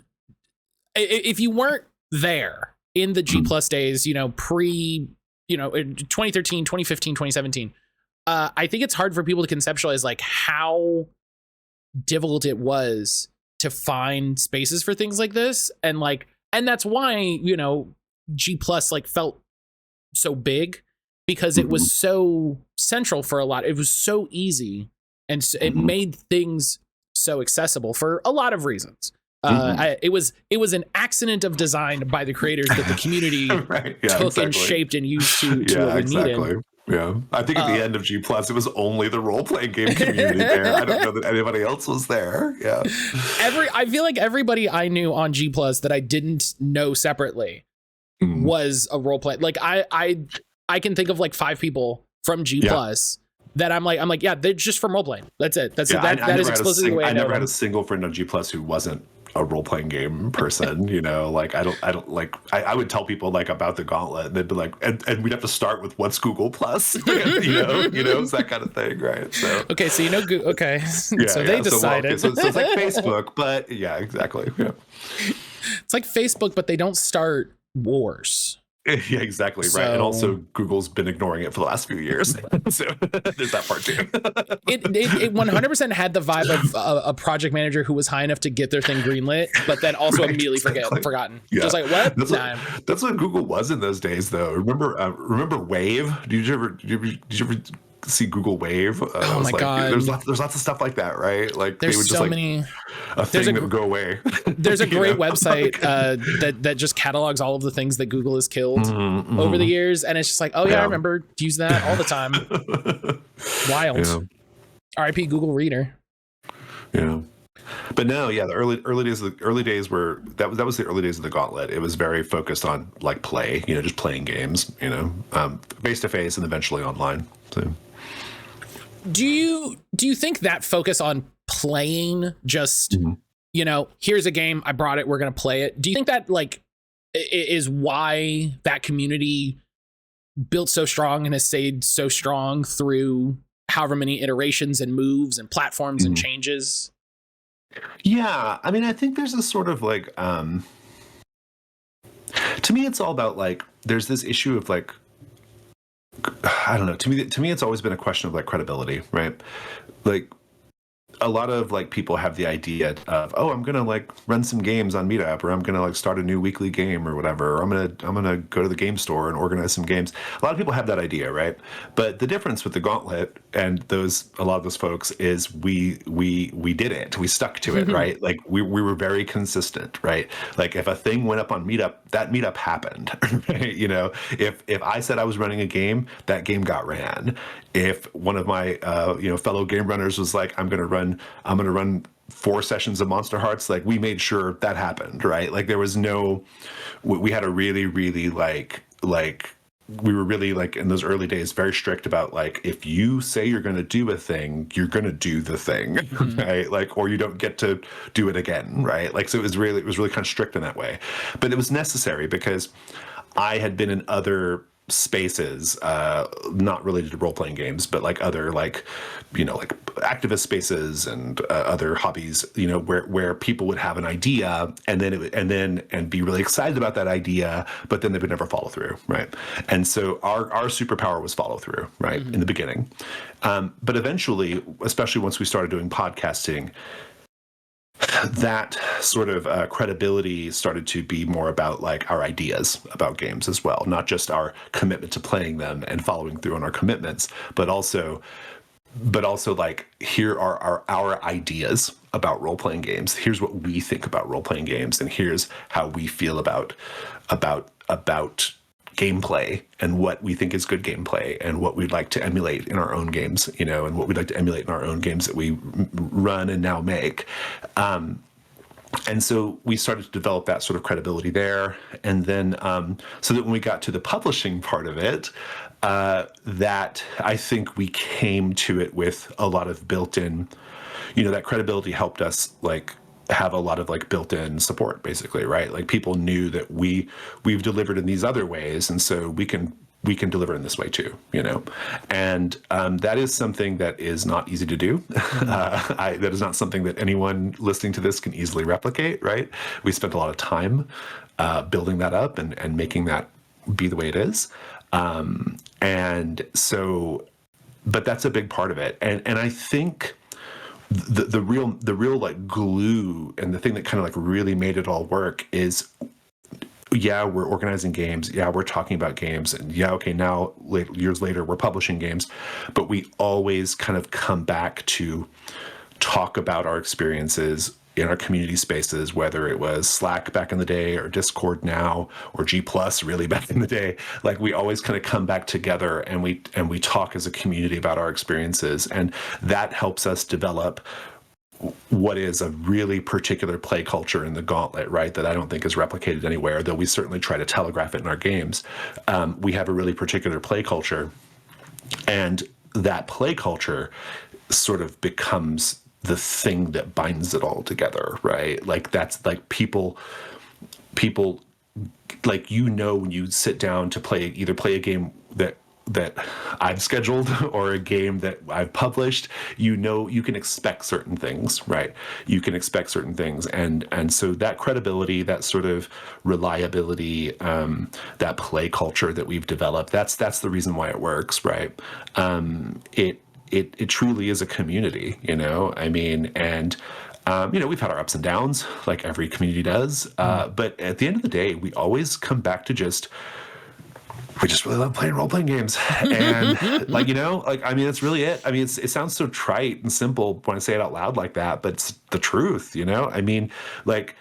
if you weren't there in the G+ days, pre, 2013, 2015, 2017, I think it's hard for people to conceptualize like how difficult it was to find spaces for things like this. And that's why, G+ like felt so big, because it was so central for a lot. It was so easy, and so it made things so accessible for a lot of reasons. It was an accident of design by the creators that the community took and shaped and used to what we needed. Yeah, I think at the end of G+, it was only the role-playing game community there. I don't know that anybody else was there. Yeah, I feel like everybody I knew on G+ that I didn't know separately was a role play. Like I can think of like 5 people from G+ that I'm like, yeah, they're just from role playing. That's it. That is explicitly the way I never had a single friend on G+ who wasn't a role-playing game person. I would tell people like about the Gauntlet, and they'd be like, and we'd have to start with what's Google Plus, it's that kind of thing, right? So okay, so okay, so they decided. So it's like Facebook, but yeah, exactly. Yeah, it's like Facebook, but they don't start wars. Yeah, exactly. Right. And also Google's been ignoring it for the last few years. So there's that part too. It 100% had the vibe of a project manager who was high enough to get their thing greenlit, but then also immediately forgotten. Yeah. Just like, what? That's what Google was in those days, though. Remember Wave? Did you ever see Google Wave. Oh my God. There's lots of stuff like that, right? Like There's they would so just like many. a thing that would go away. There's a great website that just catalogs all of the things that Google has killed over the years, and it's just like, oh yeah, I remember use that all the time. Wild. Yeah. R.I.P. Google Reader. Yeah. But no, yeah, the early days were that was the early days of the Gauntlet. It was very focused on like play, just playing games, face to face and eventually online. So, do you think that focus on playing just here's a game, I brought it, we're gonna play it? Do you think that like is why that community built so strong and has stayed so strong through however many iterations and moves and platforms and changes? Yeah, I mean, I think there's a sort of like, to me, it's all about like, there's this issue of like, I don't know. To me, it's always been a question of like credibility, right? Like, a lot of like people have the idea of, oh, I'm gonna like run some games on Meetup, or I'm gonna like start a new weekly game or whatever, or I'm gonna go to the game store and organize some games. A lot of people have that idea, right? But the difference with the Gauntlet and a lot of those folks is we did it. We stuck to it, right? Like we were very consistent, right? Like if a thing went up on Meetup, that Meetup happened, right? If I said I was running a game, that game got ran. If one of my fellow game runners was like, I'm gonna run 4 sessions of Monster Hearts, like we made sure that happened, right? Like there was we had a really, really like we were really like in those early days very strict about like, if you say you're going to do a thing, you're going to do the thing, right? Like, or you don't get to do it again, right? Like, so it was really kind of strict in that way, but it was necessary because I had been in other spaces, not related to role-playing games, but like other like activist spaces and other hobbies, where people would have an idea and be really excited about that idea, but then they would never follow through, right? And so our superpower was follow through, right, in the beginning, but eventually, especially once we started doing podcasting, that sort of credibility started to be more about like our ideas about games as well, not just our commitment to playing them and following through on our commitments, but also like, here are our ideas about role-playing games. Here's what we think about role-playing games, and here's how we feel about gameplay and what we think is good gameplay and what we'd like to emulate in our own games, and what we'd like to emulate in our own games that we run and now make. And so we started to develop that sort of credibility there. And then, so that when we got to the publishing part of it, that I think we came to it with a lot of built-in, that credibility helped us like have a lot of like built-in support, basically, right? Like people knew that we've delivered in these other ways, and so we can deliver in this way too, and that is something that is not easy to do. That is not something that anyone listening to this can easily replicate, right? We spent a lot of time building that up and making that be the way it is, and so, but that's a big part of it, and I think the real like glue and the thing that kind of like really made it all work is, yeah, we're organizing games, yeah, we're talking about games, and yeah, okay, now years later we're publishing games, but we always kind of come back to talk about our experiences in our community spaces, whether it was Slack back in the day or Discord now or G+ really back in the day. Like we always kind of come back together and we talk as a community about our experiences, and that helps us develop what is a really particular play culture in the Gauntlet, right? That I don't think is replicated anywhere, though we certainly try to telegraph it in our games. We have a really particular play culture, and that play culture sort of becomes the thing that binds it all together, right? Like that's like people like, when you sit down to either play a game that I've scheduled or a game that I've published, you can expect certain things, right? You can expect certain things. And so that credibility, that sort of reliability, that play culture that we've developed, that's the reason why it works, right? It truly is a community, I mean, and we've had our ups and downs like every community does. But at the end of the day, we always come back to just we just really love playing role-playing games. And like, I mean, it's really it. I mean, it sounds so trite and simple when I say it out loud like that, but it's the truth, I mean, like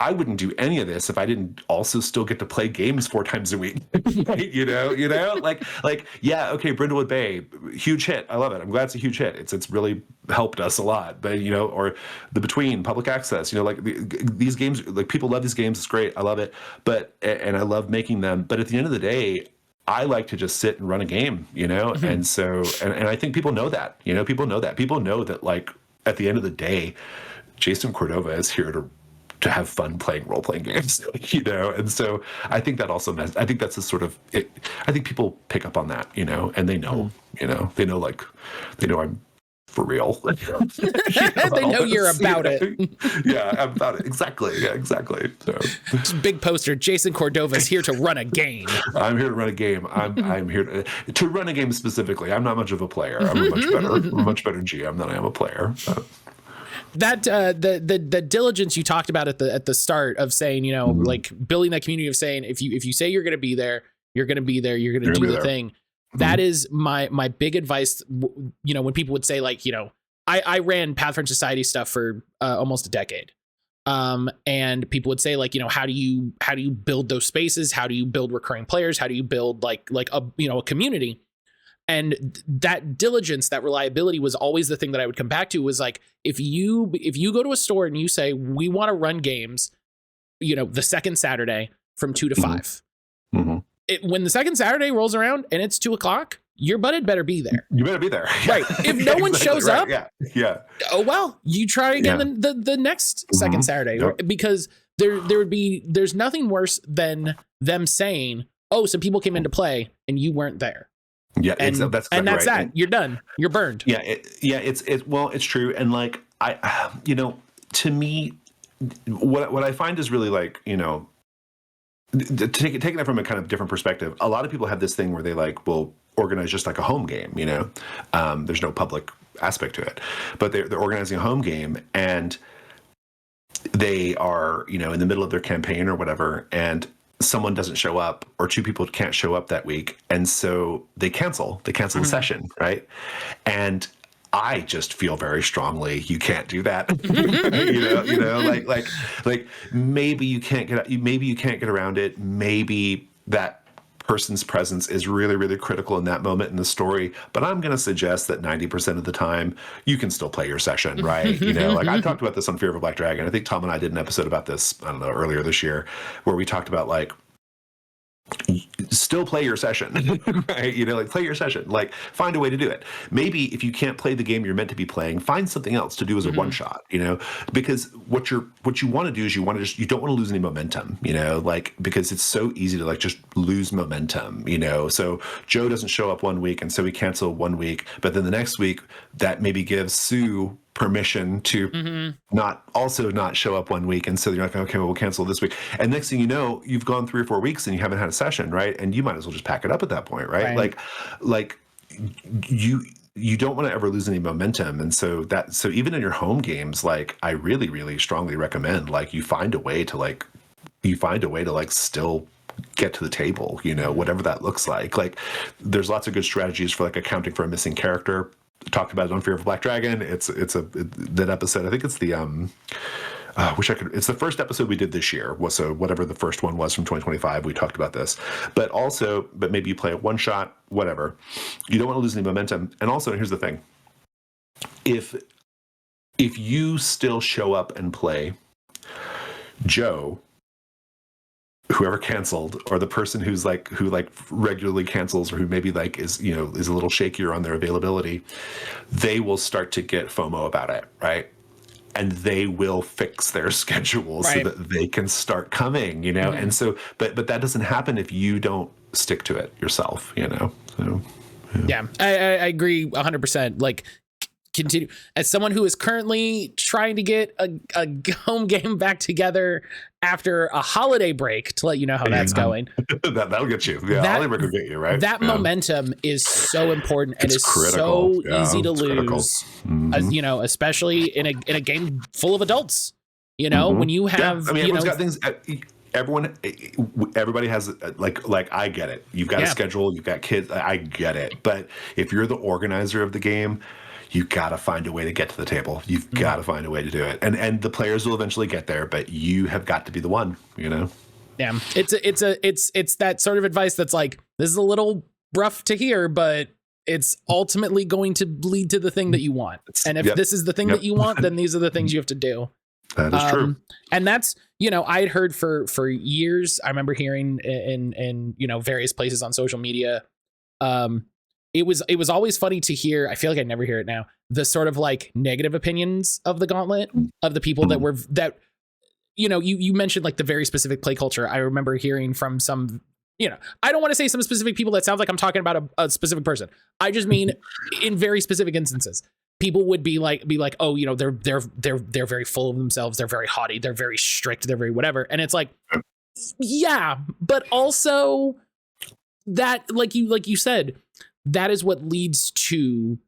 I wouldn't do any of this if I didn't also still get to play games 4 times a week. Right? Like, yeah, okay, Brindlewood Bay, huge hit. I love it. I'm glad it's a huge hit. It's really helped us a lot. But or the Between, public access, like these games, like people love these games. It's great. I love it. And I love making them. But at the end of the day, I like to just sit and run a game, Mm-hmm. And so and I think people know that. People know that. People know that, like, at the end of the day, Jason Cordova is here to have fun playing role-playing games, and so I think that also I think that's a sort of it. I think people pick up on that, and they know, they know I'm for real. They know you're about it. Yeah, I'm about it. Exactly. Yeah, exactly. So big poster, Jason Cordova is here to run a game. I'm here to run a game. I'm here to run a game specifically. I'm not much of a player. I'm a much better GM than I am a player. That the diligence you talked about at the start of saying, like building that community of saying, if you say you're going to be there, you're going to be there, you're going to do the thing. That is my big advice. When people would say, like, I ran Pathfinder Society stuff for almost a decade. And people would say, like, how do you build those spaces? How do you build recurring players? How do you build like a community? And that diligence, that reliability was always the thing that I would come back to, was like, if you go to a store and you say, we want to run games, the second Saturday from 2 to 5, when the second Saturday rolls around and it's 2:00, your butthead better be there. You better be there. Right. If no one shows up, yeah. Oh, well, you try again the next second Saturday, because there's nothing worse than them saying, oh, some people came into play and you weren't there. Yeah, and that's right. And You're done. You're burned. Yeah, it's true. And like to me, what I find is really, like, taking that from a kind of different perspective. A lot of people have this thing where they will organize just like a home game. There's no public aspect to it, but they're organizing a home game, and they are in the middle of their campaign or whatever, and someone doesn't show up, or 2 people can't show up that week, and so they cancel the session, right? And I just feel very strongly you can't do that. Like maybe you can't get around it. Maybe that person's presence is really, really critical in that moment in the story. But I'm going to suggest that 90% of the time you can still play your session, right? Like I talked about this on Fear of a Black Dragon. I think Tom and I did an episode about this, I don't know, earlier this year, where we talked about, like, still play your session, right? Like, play your session, like, find a way to do it. Maybe if you can't play the game you're meant to be playing, find something else to do as a one shot, because what you want to do is you don't want to lose any momentum, like, because it's so easy to, like, just lose momentum, so Joe doesn't show up one week, and so we cancel one week, but then the next week that maybe gives Sue permission to not show up one week, and so you're like, okay, well, we'll cancel this week, and next thing you know, you've gone 3 or 4 weeks and you haven't had a session, right? And you might as well just pack it up at that point, right? Like you don't want to ever lose any momentum, and so even in your home games, like, I really, really strongly recommend, like, you find a way to still get to the table, whatever that looks like. Like, there's lots of good strategies for, like, accounting for a missing character. Talked about it on Fear of a Black Dragon. That episode, I think it's the it's the first episode we did this year. So whatever the first one was from 2025, we talked about this. But maybe you play it one shot, whatever. You don't want to lose any momentum. And also, here's the thing: if you still show up and play, Joe, whoever canceled, or the person who regularly cancels, or who maybe, like, is a little shakier on their availability, they will start to get FOMO about it, right? And they will fix their schedule so that they can start coming, And so, but that doesn't happen if you don't stick to it yourself, So I agree 100%. Like, continue, as someone who is currently trying to get a home game back together after a holiday break, to let you know how that's going. That'll get you. Yeah, holiday break will get you, right? That momentum is so important, and is critical. So easy to lose. Especially in a game full of adults. When you have, everyone's got things. everybody has like I get it. You've got a schedule, you've got kids. I get it. But if you're the organizer of the game, you got to find a way to get to the table. You've got to find a way to do it. And the players will eventually get there, but you have got to be the one, you know? Yeah. It's that sort of advice that's like, this is a little rough to hear, but it's ultimately going to lead to the thing that you want. And if this is the thing that you want, then these are the things you have to do. That is true. And that's, you know, I had heard for years, I remember hearing in you know, various places on social media, it was always funny to hear. I feel like I never hear it now. The sort of like negative opinions of the Gauntlet, of the people that you know, you mentioned like the very specific play culture. I remember hearing from some, you know, I don't want to say some specific people that sounds like I'm talking about a specific person. I just mean in very specific instances, people would be like, oh, you know, they're very full of themselves. They're very haughty. They're very strict. They're very whatever. And it's like, yeah, but also that, like you said, that is what leads to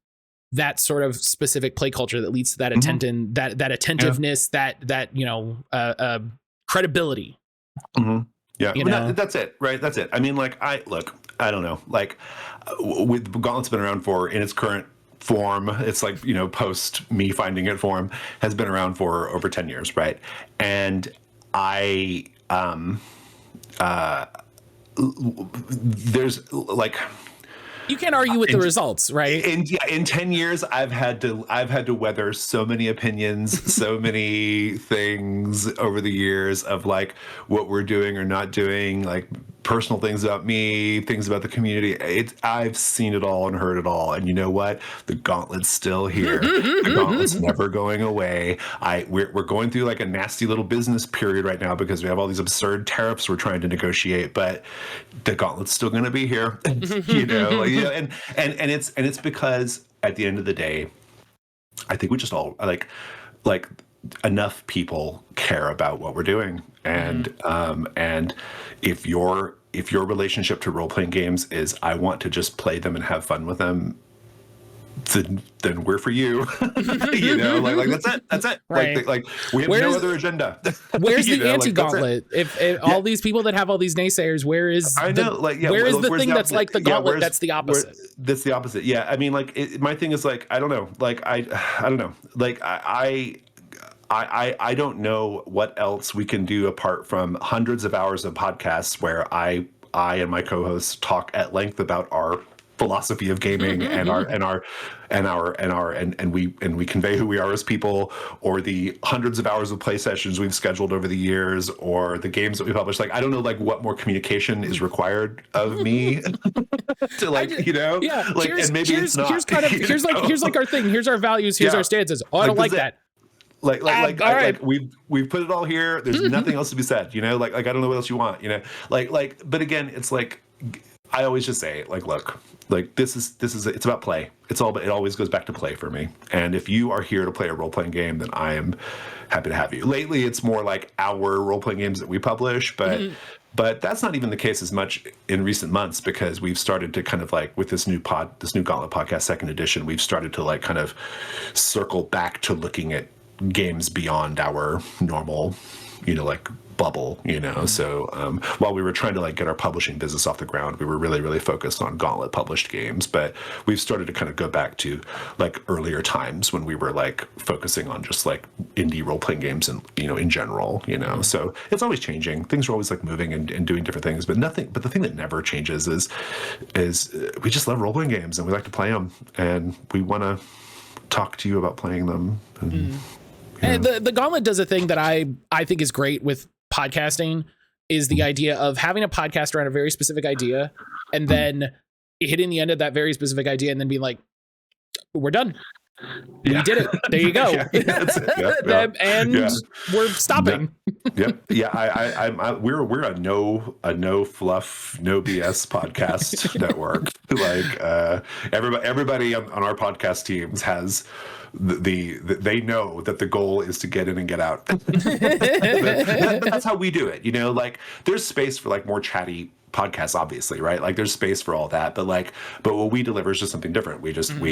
that sort of specific play culture that leads to that that attentiveness, that you know, credibility. Yeah, that's it, right? That's it. I mean, like, I don't know, like, with Gauntlet's been around in its current form, it's like, you know, post me finding it form, has been around for over 10 years, right? And there's like, you can't argue with the results, right? In 10 years, I've had to weather so many opinions, so many things over the years of like what we're doing or not doing, like personal things about me, things about the community. I've seen it all and heard it all. And you know what? The Gauntlet's still here. The Gauntlet's never going away. We're going through like a nasty little business period right now because we have all these absurd tariffs we're trying to negotiate, but the Gauntlet's still going to be here. You know, like, you know, and it's because at the end of the day, I think we just all like enough people care about what we're doing, and if your relationship to role-playing games is I want to just play them and have fun with them, then we're for you. You know, like that's it. Right. Like we have no other agenda. Where's the anti-Gauntlet? Like, if all these people that have all these naysayers, where is the thing that's like the Gauntlet that's the opposite? That's the opposite. Yeah, I mean, like my thing is like I don't know. Like I don't know. Like I don't know what else we can do apart from hundreds of hours of podcasts where I and my co-hosts talk at length about our philosophy of gaming and we convey who we are as people, or the hundreds of hours of play sessions we've scheduled over the years, or the games that we publish. Like I don't know, like what more communication is required of me to like, you know, like, and maybe it's not. Here's like our thing. Here's our values. Here's our stances. Oh, I don't like that. Like we've put it all here. There's nothing else to be said, you know, like I don't know what else you want, you know, like, but again, it's like, I always just say like, look, like this is it's about play. It always goes back to play for me. And if you are here to play a role-playing game, then I am happy to have you. Lately, it's more like our role-playing games that we publish, but that's not even the case as much in recent months, because we've started to kind of like with this new Gauntlet podcast, second edition, we've started to like kind of circle back to looking at games beyond our normal, you know, like bubble, you know. So while we were trying to like get our publishing business off the ground, we were really, really focused on Gauntlet published games. But we've started to kind of go back to like earlier times when we were like focusing on just like indie role-playing games and, you know, in general, you know. So it's always changing. Things are always like moving and doing different things, but the thing that never changes is we just love role-playing games and we like to play them, and we want to talk to you about playing them. And the Gauntlet does a thing that I think is great with podcasting, is the idea of having a podcast around a very specific idea and then hitting the end of that very specific idea and then being like, we're done. We did it. There you go. We're stopping. Yep. Yeah. We're a no fluff, no BS podcast network. Like everybody on our podcast teams has they know that the goal is to get in and get out. That's how we do it. You know, like there's space for like more chatty podcasts, obviously, right? Like there's space for all that, but what we deliver is just something different. We just we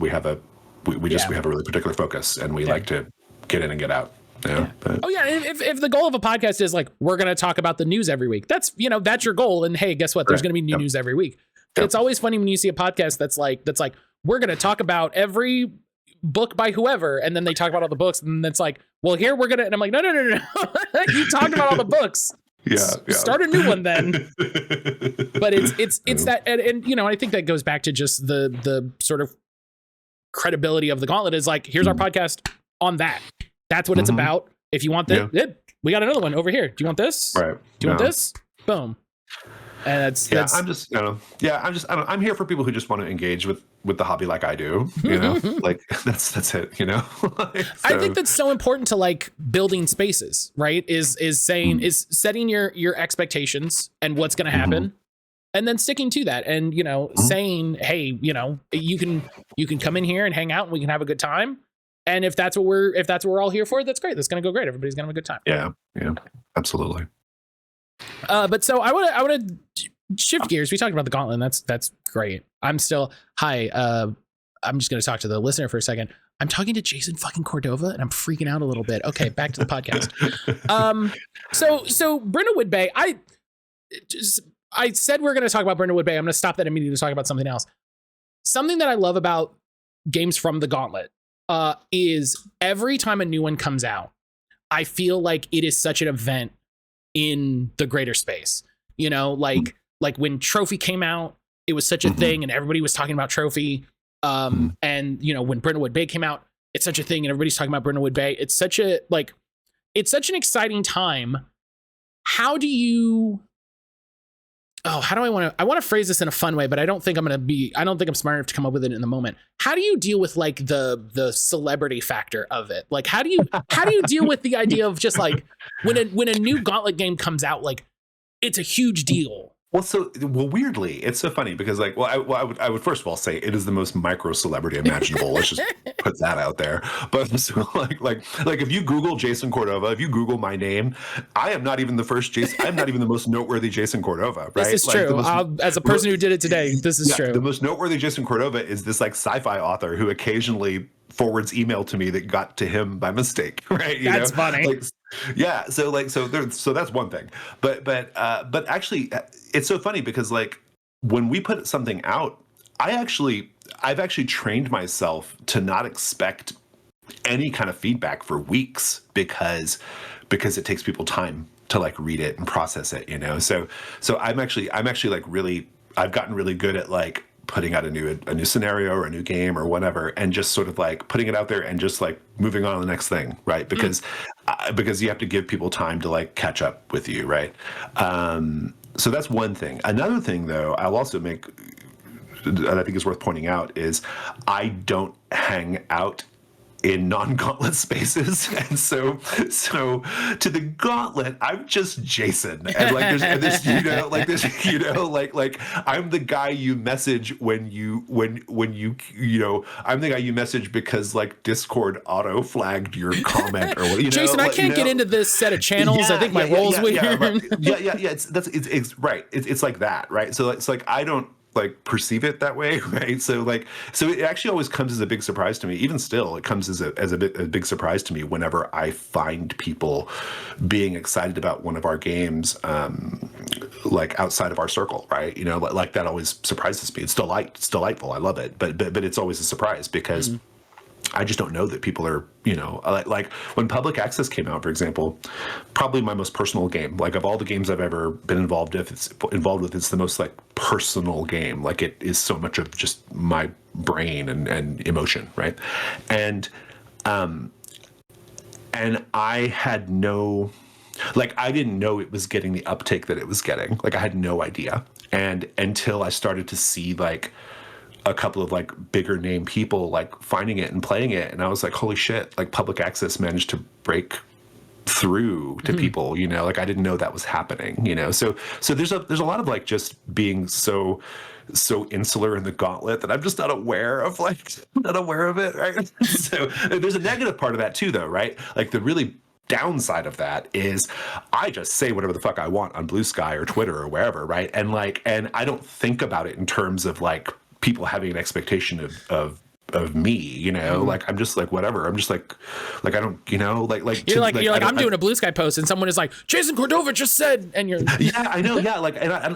have a really particular focus, and we like to get in and get out. Yeah. Oh yeah. If the goal of a podcast is like, we're going to talk about the news every week, that's your goal. And hey, guess what? There's going to be new news every week. It's always funny when you see a podcast that's like, we're going to talk about every book by whoever. And then they talk about all the books. And it's like, well, here we're going to, and I'm like, no. You talked about all the books. Yeah. Start a new one then. But it's that. And I think that goes back to just the sort of credibility of the Gauntlet is like, here's our podcast on that. That's what it's about. If you want this, we got another one over here. Do you want this? Right. Do you want this? Boom. And that's I'm here for people who just want to engage with the hobby like I do, like that's it, Like, I think that's so important to like building spaces, right? Is setting your expectations and what's going to happen, and then sticking to that, and saying, hey, you can come in here and hang out and we can have a good time. And if that's what we're all here for, that's great. That's going to go great. Everybody's going to have a good time. Yeah, absolutely. But so I want to shift gears. We talked about the Gauntlet, and that's great. I'm just going to talk to the listener for a second. I'm talking to Jason fucking Cordova, and I'm freaking out a little bit. Okay, back to the podcast. So Brindlewood Bay, I said we're going to talk about Brindlewood Bay. I'm going to stop that immediately to talk about something else. Something that I love about games from the Gauntlet is every time a new one comes out, I feel like it is such an event in the greater space. Like when Trophy came out, it was such a thing, and everybody was talking about Trophy. And when Brindlewood Bay came out, it's such a thing, and everybody's talking about Brindlewood Bay. It's such an exciting time. How do I want to phrase this in a fun way, but I don't think I'm smart enough to come up with it in the moment. How do you deal with like the celebrity factor of it? Like, how do you deal with the idea of just like when a new Gauntlet game comes out, like it's a huge deal. Well, weirdly, it's so funny because I would first of all say it is the most micro celebrity imaginable. Let's just put that out there. But so like if you Google Jason Cordova, if you Google my name, I am not even the first Jason. I'm not even the most noteworthy Jason Cordova. Right? This is true. As a person who did it today, this is true. The most noteworthy Jason Cordova is this like sci-fi author who occasionally forwards email to me that got to him by mistake. Right? That's funny. So that's one thing. But actually, it's so funny because like when we put something out, I've actually trained myself to not expect any kind of feedback for weeks because it takes people time to like read it and process it, So I'm actually like really, I've gotten really good at like putting out a new scenario or a new game or whatever, and just sort of like putting it out there and just like moving on to the next thing, right? Because you have to give people time to like catch up with you, right? So that's one thing. Another thing, though, I'll also make, and I think is worth pointing out, is I don't hang out in non-Gauntlet spaces, and so to the Gauntlet, I'm just Jason, and like there's I'm the guy you message when you I'm the guy you message because like Discord auto flagged your comment or what. Jason, I can't get into this set of channels. I think my role's weird. It's right. It's like that, right? So it's like I don't like perceive it that way, right? So it actually always comes as a big surprise to me. Even still, it comes as a big surprise to me whenever I find people being excited about one of our games, like outside of our circle, right? Like that always surprises me. It's delightful. I love it, but it's always a surprise because I just don't know that people are, like when Public Access came out, for example, probably my most personal game. Like of all the games I've ever been involved with, it's the most like personal game. Like it is so much of just my brain and emotion, right? And I had I didn't know it was getting the uptake that it was getting. Like I had no idea. And until I started to see like a couple of like bigger name people like finding it and playing it, and I was like, holy shit, like Public Access managed to break through to people, like I didn't know that was happening, so there's a lot of like just being so insular in the Gauntlet that I'm just not aware of it, right? So there's a negative part of that too, though, right? Like the really downside of that is I just say whatever the fuck I want on Blue Sky or Twitter or wherever, right? And I don't think about it in terms of like people having an expectation of of me, you know, like I'm just like whatever. I'm just like I don't, you know, you're like I'm doing a Blue Sky post and someone is like Jason Cordova just said, and you're yeah, I know, yeah, like I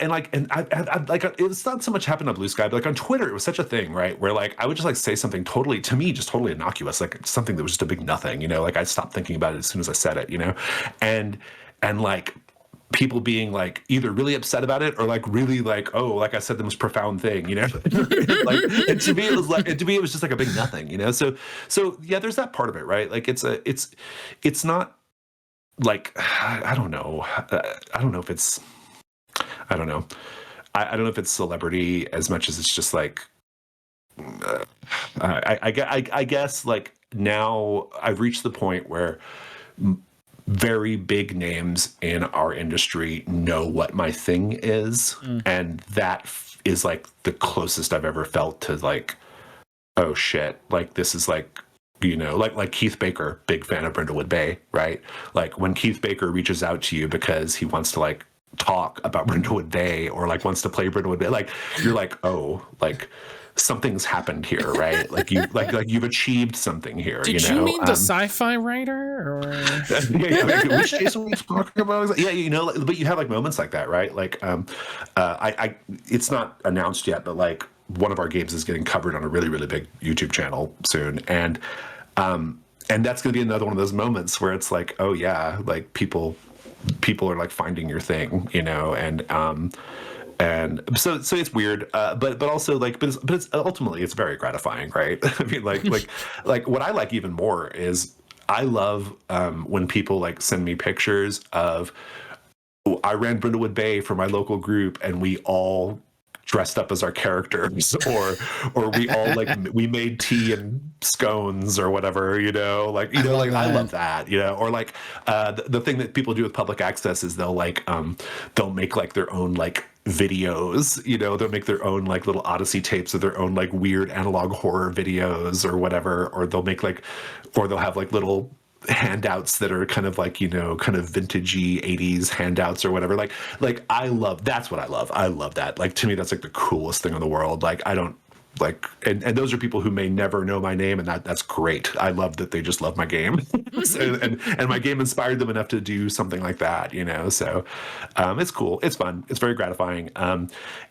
like it's not so much happened on Blue Sky, but like on Twitter it was such a thing, right? Where like I would just like say something totally to me just totally innocuous, like something that was just a big nothing, you know, like I stopped thinking about it as soon as I said it, you know, and like people being like either really upset about it or like really like, oh, like I said the most profound thing, you know. Like, and to me it was just like a big nothing, you know. So yeah, there's that part of it, right? Like it's not like I don't know if it's I don't know if it's celebrity as much as it's just like I guess like now I've reached the point where very big names in our industry know what my thing is, and that is like the closest I've ever felt to like, oh shit, like this is like, you know, like Keith Baker, big fan of Brindlewood Bay, right? Like when Keith Baker reaches out to you because he wants to like talk about Brindlewood Bay or like wants to play Brindlewood Bay, like you're like, oh, like something's happened here, right? Like you like you've achieved something here. Did you mean the sci-fi writer or which Jason was talking about? Yeah, you know, but you have like moments like that, right? Like I it's not announced yet, but like one of our games is getting covered on a really, really big YouTube channel soon. And that's going to be another one of those moments where it's like, oh yeah, like people are like finding your thing, you know, and so it's weird, but also like, but it's ultimately it's very gratifying, right? I mean, like what I like even more is I love when people like send me pictures of I ran Brindlewood Bay for my local group and we all dressed up as our characters, or we all like we made tea and scones or whatever, you know, like you know, like I love that, you know, or like the thing that people do with public access is they'll like they'll make like their own like videos, you know, they'll make their own like little Odyssey tapes of their own like weird analog horror videos or whatever, or they'll make like, or they'll have like little handouts that are kind of like, you know, kind of vintagey 80s handouts or whatever. Like that's what I love. I love that. Like to me, that's like the coolest thing in the world. Like I don't like, and those are people who may never know my name, and that's great. I love that they just love my game. and my game inspired them enough to do something like that, you know? So it's cool. It's fun. It's very gratifying.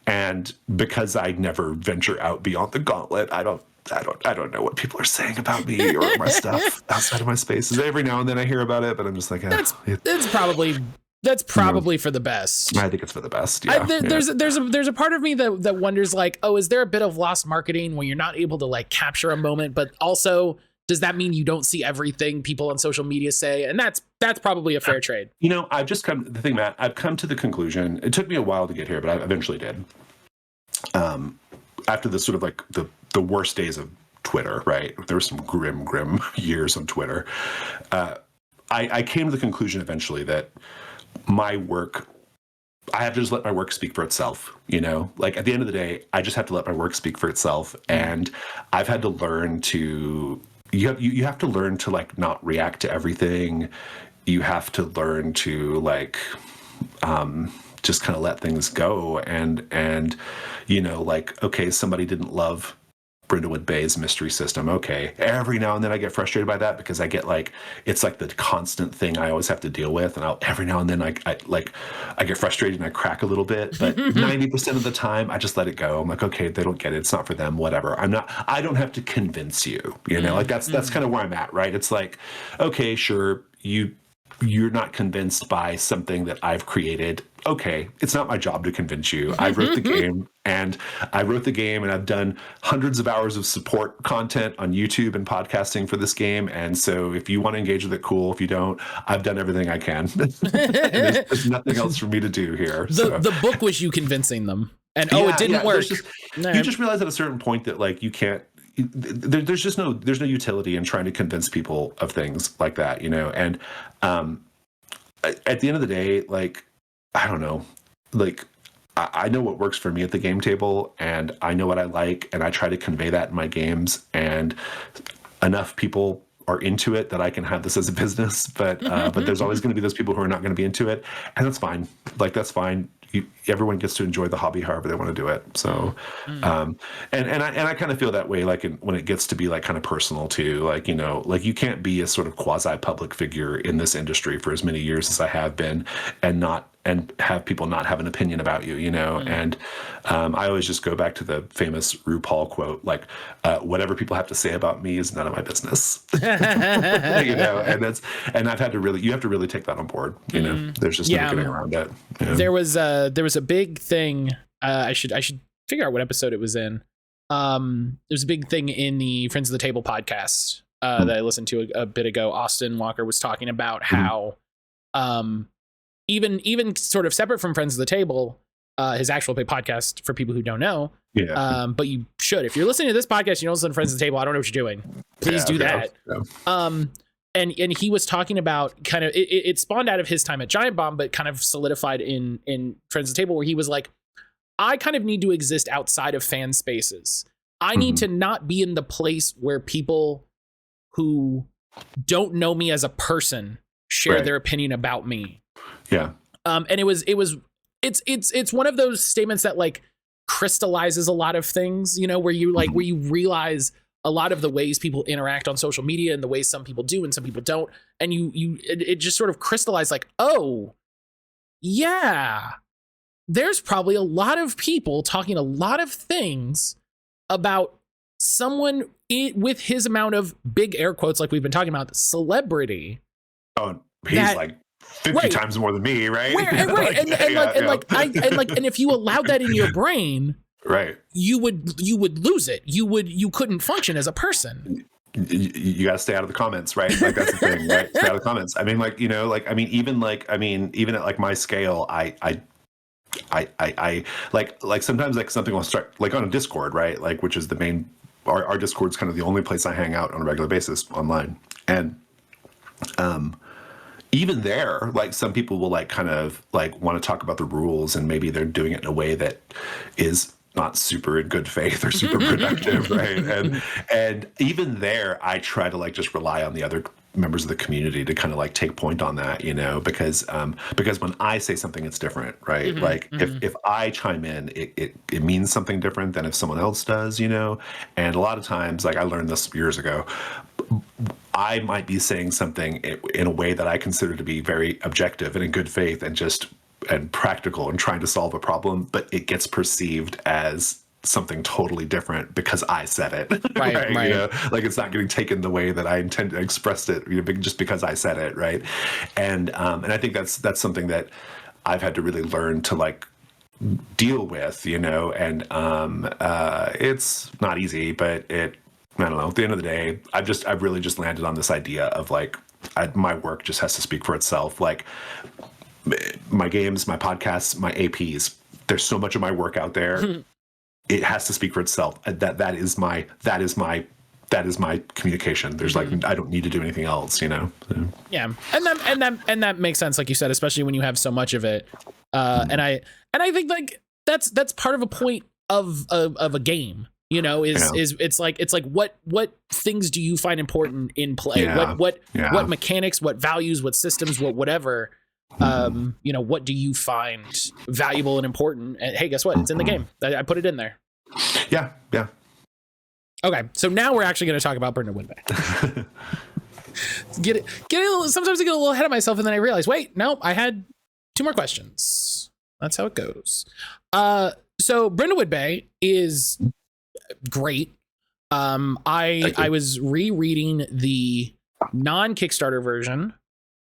And because I never venture out beyond the Gauntlet, I don't know what people are saying about me or my stuff outside of my spaces. Every now and then I hear about it, but I'm just like, that's probably for the best. I think it's for the best. Yeah. There's a part of me that wonders like, oh, is there a bit of lost marketing when you're not able to like capture a moment, but also does that mean you don't see everything people on social media say? And that's probably a fair trade. You know, I've come to the conclusion. It took me a while to get here, but I eventually did. After the sort of like the worst days of Twitter, right? There were some grim years on Twitter. I came to the conclusion eventually that my work, I have to just let my work speak for itself, you know? Like at the end of the day, I just have to let my work speak for itself. And I've had to learn to, you have to learn to like not react to everything. You have to learn to like, just kind of let things go and, you know, like, okay, somebody didn't love Brindlewood Bay's mystery system. Okay. Every now and then I get frustrated by that because I get like, it's like the constant thing I always have to deal with. And every now and then I get frustrated and I crack a little bit, but 90% of the time I just let it go. I'm like, okay, they don't get it. It's not for them, whatever. I don't have to convince you, you know, like that's kind of where I'm at, right? It's like, okay, sure. You're not convinced by something that I've created. Okay, it's not my job to convince you. I wrote the game and I've done hundreds of hours of support content on YouTube and podcasting for this game. And so if you want to engage with it, cool. If you don't, I've done everything I can. there's nothing else for me to do here. The book was you convincing them. And it didn't work. You just realize at a certain point that like you can't, there's no utility in trying to convince people of things like that, you know? And at the end of the day, like, I don't know, like I know what works for me at the game table and I know what I like and I try to convey that in my games, and enough people are into it that I can have this as a business, but there's always going to be those people who are not going to be into it, and that's fine. Like, that's fine. everyone gets to enjoy the hobby however they want to do it. So, and I kind of feel that way, like when it gets to be like kind of personal too, like, you know, like you can't be a sort of quasi public figure in this industry for as many years as I have been and have people not have an opinion about you, you know? And I always just go back to the famous RuPaul quote, like, whatever people have to say about me is none of my business. You know, and I've had to you have to really take that on board, you know? There's just no getting around it. You know? There was a big thing, I should figure out what episode it was in. There's a big thing in the Friends of the Table podcast that I listened to a bit ago. Austin Walker was talking about how even sort of separate from Friends of the Table, his actual paid podcast for people who don't know. Yeah. But you should. If you're listening to this podcast, you don't listen to Friends of the Table, I don't know what you're doing. Please do that. Yeah. And he was talking about kind of it spawned out of his time at Giant Bomb, but kind of solidified in Friends of the Table, where he was like, I kind of need to exist outside of fan spaces. I need to not be in the place where people who don't know me as a person share their opinion about me. Yeah. And it's one of those statements that like crystallizes a lot of things, you know, where you like, where you realize a lot of the ways people interact on social media and the ways some people do and some people don't. And it just sort of crystallized like, oh yeah, there's probably a lot of people talking a lot of things about someone with his amount of big air quotes, like we've been talking about, celebrity. Oh, he's like 50 times more than me, right? And if you allowed that in your brain, right, you would lose it. You couldn't function as a person. You got to stay out of the comments, right? Like that's the thing, right? Stay out of the comments. I mean, like, you know, like, even at like my scale, I like sometimes like something will start like on a Discord, right? Like, which is the main, our Discord's kind of the only place I hang out on a regular basis online. And, even there, like some people will like kind of like want to talk about the rules, and maybe they're doing it in a way that is not super in good faith or super productive, right? And even there, I try to like just rely on the other members of the community to kind of like take point on that, you know, because when I say something, it's different, right? Like if I chime in, it means something different than if someone else does, you know. And a lot of times, like I learned this years ago, I might be saying something in a way that I consider to be very objective and in good faith and practical and trying to solve a problem, but it gets perceived as something totally different because I said it. Right. You know? Like it's not getting taken the way that I intended to express it, you know, just because I said it, right? And I think that's something that I've had to really learn to like deal with, you know, and it's not easy, but I don't know. At the end of the day, I've really just landed on this idea of like, my work just has to speak for itself. Like my games, my podcasts, my APs, there's so much of my work out there. It has to speak for itself. That is my communication. There's like, I don't need to do anything else, you know? So. Yeah. And that makes sense. Like you said, especially when you have so much of it. And I think like that's part of a point of a game. You know, it's like what things do you find important in play? What mechanics, what values, what systems, whatever, you know, what do you find valuable and important? And hey, guess what? It's in the game. I put it in there. Yeah. Okay, so now we're actually going to talk about Brindlewood Bay. Sometimes I get a little ahead of myself, and then I realize, wait, no, I had 2 more questions. That's how it goes. So Brindlewood Bay is great. I was rereading the non-Kickstarter version,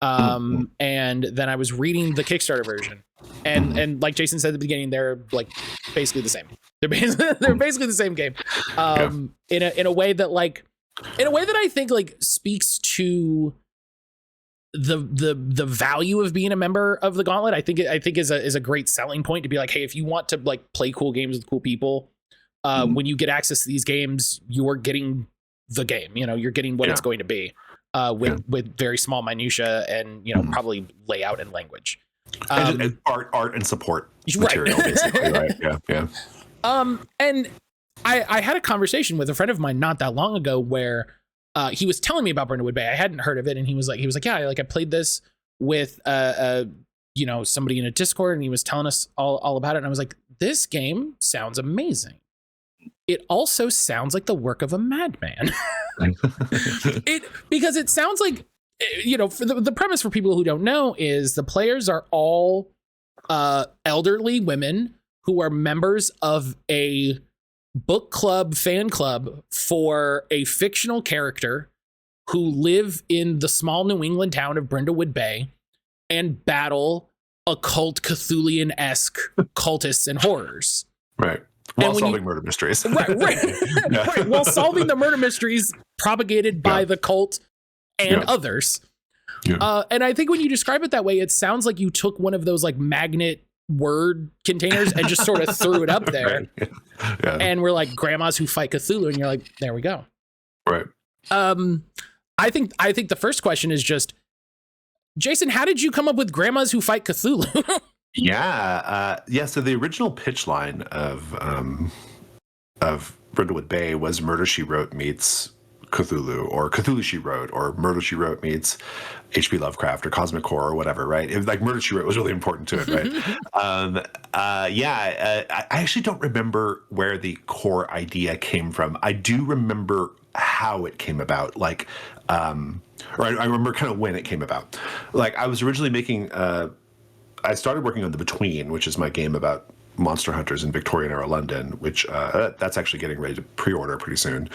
and then I was reading the Kickstarter version, and like Jason said at the beginning, they're like basically the same. They're basically the same game, in a way that I think like speaks to the value of being a member of the Gauntlet. I think is a great selling point to be like, hey, if you want to like play cool games with cool people. When you get access to these games, you're getting the game, you know, you're getting what it's going to be, with very small minutia and, you know, probably layout and language. And art and support material, basically, right? Yeah. And I had a conversation with a friend of mine not that long ago where he was telling me about Brindlewood Bay. I hadn't heard of it, and he was like, yeah, like I played this with a somebody in a Discord, and he was telling us all about it. And I was like, this game sounds amazing. It also sounds like the work of a madman. Because it sounds like, for the premise for people who don't know is the players are all elderly women who are members of a book club fan club for a fictional character who live in the small New England town of Brindlewood Bay and battle occult Cthulhian-esque cultists and horrors. Right. While solving murder mysteries. Right. Yeah. Right. While solving the murder mysteries propagated by the cult and others. Yeah. And I think when you describe it that way, it sounds like you took one of those like magnet word containers and just sort of threw it up there. Right. Yeah. And we're like grandmas who fight Cthulhu, and you're like, there we go. Right. I think the first question is just, Jason, how did you come up with grandmas who fight Cthulhu? So the original pitch line of Brindlewood Bay was Murder, She Wrote meets Cthulhu, or Cthulhu, She Wrote, or Murder, She Wrote meets H.P. Lovecraft or Cosmic Horror or whatever, right? It was like Murder, She Wrote was really important to it, right? I actually don't remember where the core idea came from. I do remember how it came about, like, or I remember kind of when it came about. Like, I was originally making, I started working on The Between, which is my game about monster hunters in Victorian era London, which that's actually getting ready to pre-order pretty soon.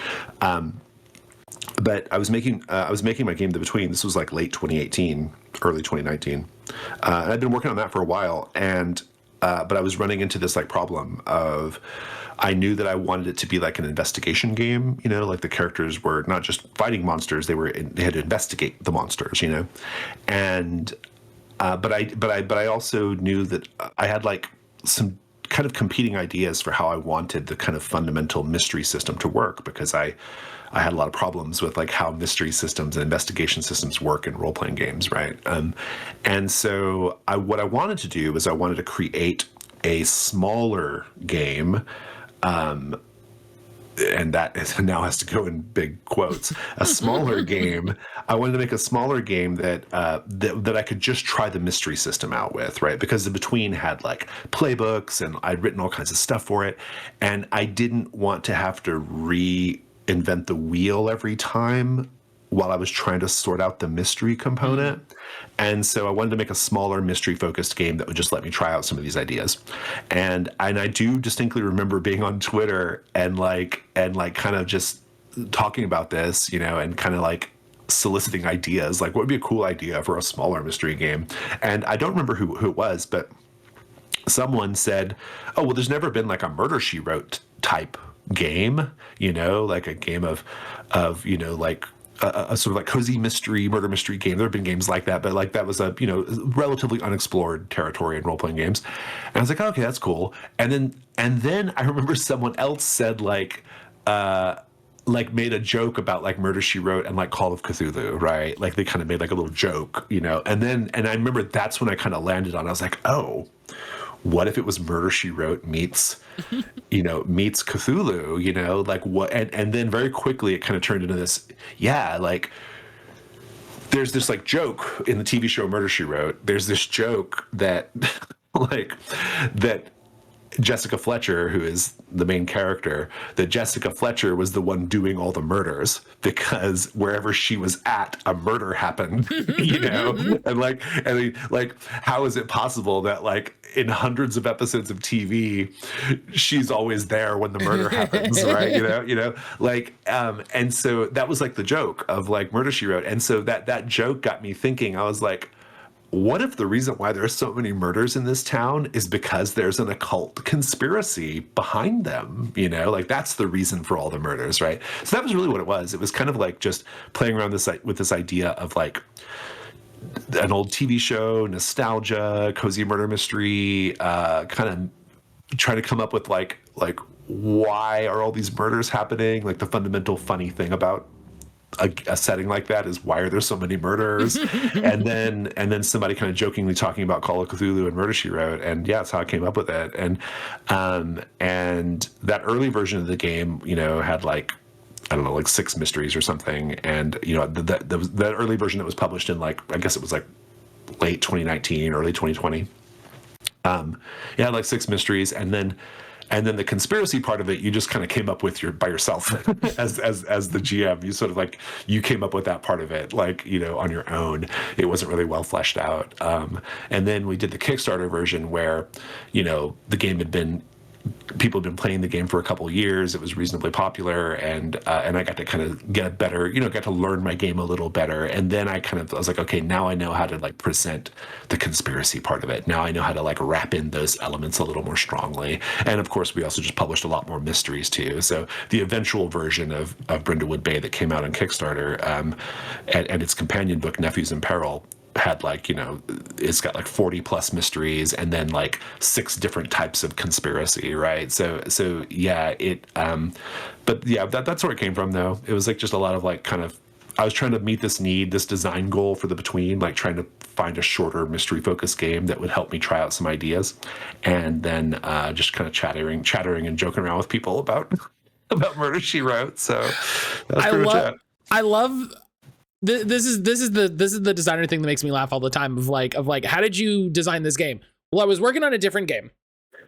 But I was making my game The Between. This was like late 2018, early 2019. And I'd been working on that for a while, and but I was running into this like problem of, I knew that I wanted it to be like an investigation game, like the characters were not just fighting monsters, they had to investigate the monsters, and but I also knew that I had like some kind of competing ideas for how I wanted the kind of fundamental mystery system to work, because I had a lot of problems with like how mystery systems and investigation systems work in role-playing games, right? And so what I wanted to do was I wanted to create a smaller game, and that now has to go in big quotes, a smaller game. I wanted to make a smaller game that I could just try the mystery system out with, right? Because The Between had like playbooks, and I'd written all kinds of stuff for it, and I didn't want to have to reinvent the wheel every time while I was trying to sort out the mystery component. And so I wanted to make a smaller mystery-focused game that would just let me try out some of these ideas. And I do distinctly remember being on Twitter and kind of just talking about this, and kind of like soliciting ideas, like what would be a cool idea for a smaller mystery game. And I don't remember who it was, but someone said, oh, well, there's never been like a Murder, She Wrote type game, like a game of like a sort of like cozy mystery, murder mystery game. There have been games like that, but like that was a, relatively unexplored territory in role-playing games. And I was like, okay, that's cool. And then I remember someone else said like made a joke about like Murder, She Wrote and like Call of Cthulhu, right? Like they kind of made like a little joke, and I remember that's when I kind of landed on, I was like, oh, what if it was Murder, She Wrote meets Cthulhu, like what? And then very quickly it kind of turned into this, like there's this like joke in the TV show Murder, She Wrote. There's this joke that that Jessica Fletcher, who is the main character, that Jessica Fletcher was the one doing all the murders, because wherever she was at, a murder happened, and like how is it possible that like in hundreds of episodes of TV, she's always there when the murder happens, right? And so that was like the joke of like Murder, She Wrote. And so that joke got me thinking. I was like, what if the reason why there are so many murders in this town is because there's an occult conspiracy behind them? Like that's the reason for all the murders, right? So that was really what it was. It was kind of like just playing around with this idea of like an old TV show, nostalgia, cozy murder mystery, kind of trying to come up with like why are all these murders happening? Like the fundamental funny thing about a setting like that is, why are there so many murders? and then somebody kind of jokingly talking about Call of Cthulhu and Murder, She Wrote, and that's how I came up with it. And that early version of the game, had like, I don't know, like 6 mysteries or something. And that early version that was published in like, I guess it was like late 2019, early 2020. It had like 6 mysteries, and then the conspiracy part of it, you just kind of came up with by yourself as the GM. You sort of like, you came up with that part of it, like, on your own. It wasn't really well fleshed out. And then we did the Kickstarter version where, the game people had been playing the game for a couple of years. It was reasonably popular, and I got to kind of get a better, got to learn my game a little better. And then I was like, okay, now I know how to like present the conspiracy part of it. Now I know how to like wrap in those elements a little more strongly. And of course, we also just published a lot more mysteries too. So the eventual version of Brindlewood Bay that came out on Kickstarter, and its companion book, Nephews in Peril, had like, it's got like 40 plus mysteries and then like 6 different types of conspiracy, right? So yeah, but yeah, that's where it came from though. It was like just a lot of like kind of, I was trying to meet this design goal for the Between, like trying to find a shorter mystery focused game that would help me try out some ideas, and then just kind of chattering and joking around with people about Murder, She Wrote. So that's pretty much it. I love. This is the designer thing that makes me laugh all the time of like how did you design this game? Well, I was working on a different game.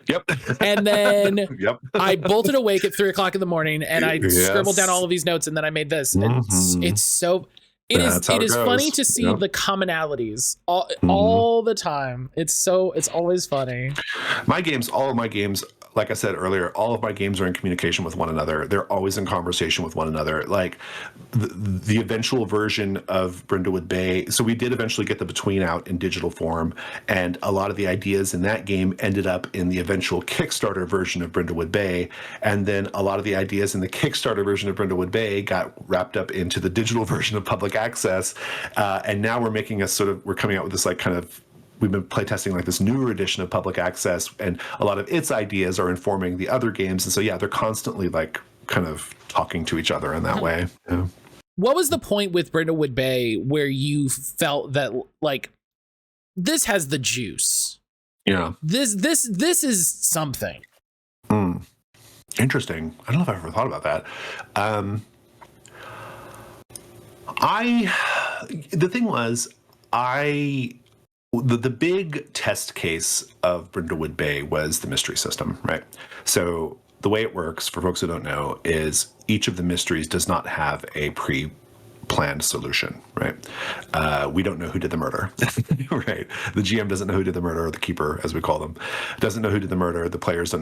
Yep. And then yep. I bolted awake at 3:00 in the morning and I scribbled down all of these notes and then I made this. Mm-hmm. It is funny to see the commonalities all the time. It's always funny. All of my games, like I said earlier, all of my games are in communication with one another. They're always in conversation with one another. Like the eventual version of Brindlewood Bay. So we did eventually get the Between out in digital form, and a lot of the ideas in that game ended up in the eventual Kickstarter version of Brindlewood Bay. And then a lot of the ideas in the Kickstarter version of Brindlewood Bay got wrapped up into the digital version of Public Access. And now we're coming out with this like kind of, we've been playtesting like this newer edition of Public Access, and a lot of its ideas are informing the other games. And so, yeah, they're constantly like kind of talking to each other in that way. Yeah. What was the point with Brindlewood Bay where you felt that like this has the juice? Yeah. This is something. Interesting. I don't know if I've ever thought about that. The thing was, the big test case of Brindlewood Bay was the mystery system, right? So the way it works, for folks who don't know, is each of the mysteries does not have a pre-planned solution, right? We don't know who did the murder, right? The GM doesn't know who did the murder, or the keeper, as we call them, doesn't know who did the murder. The players don't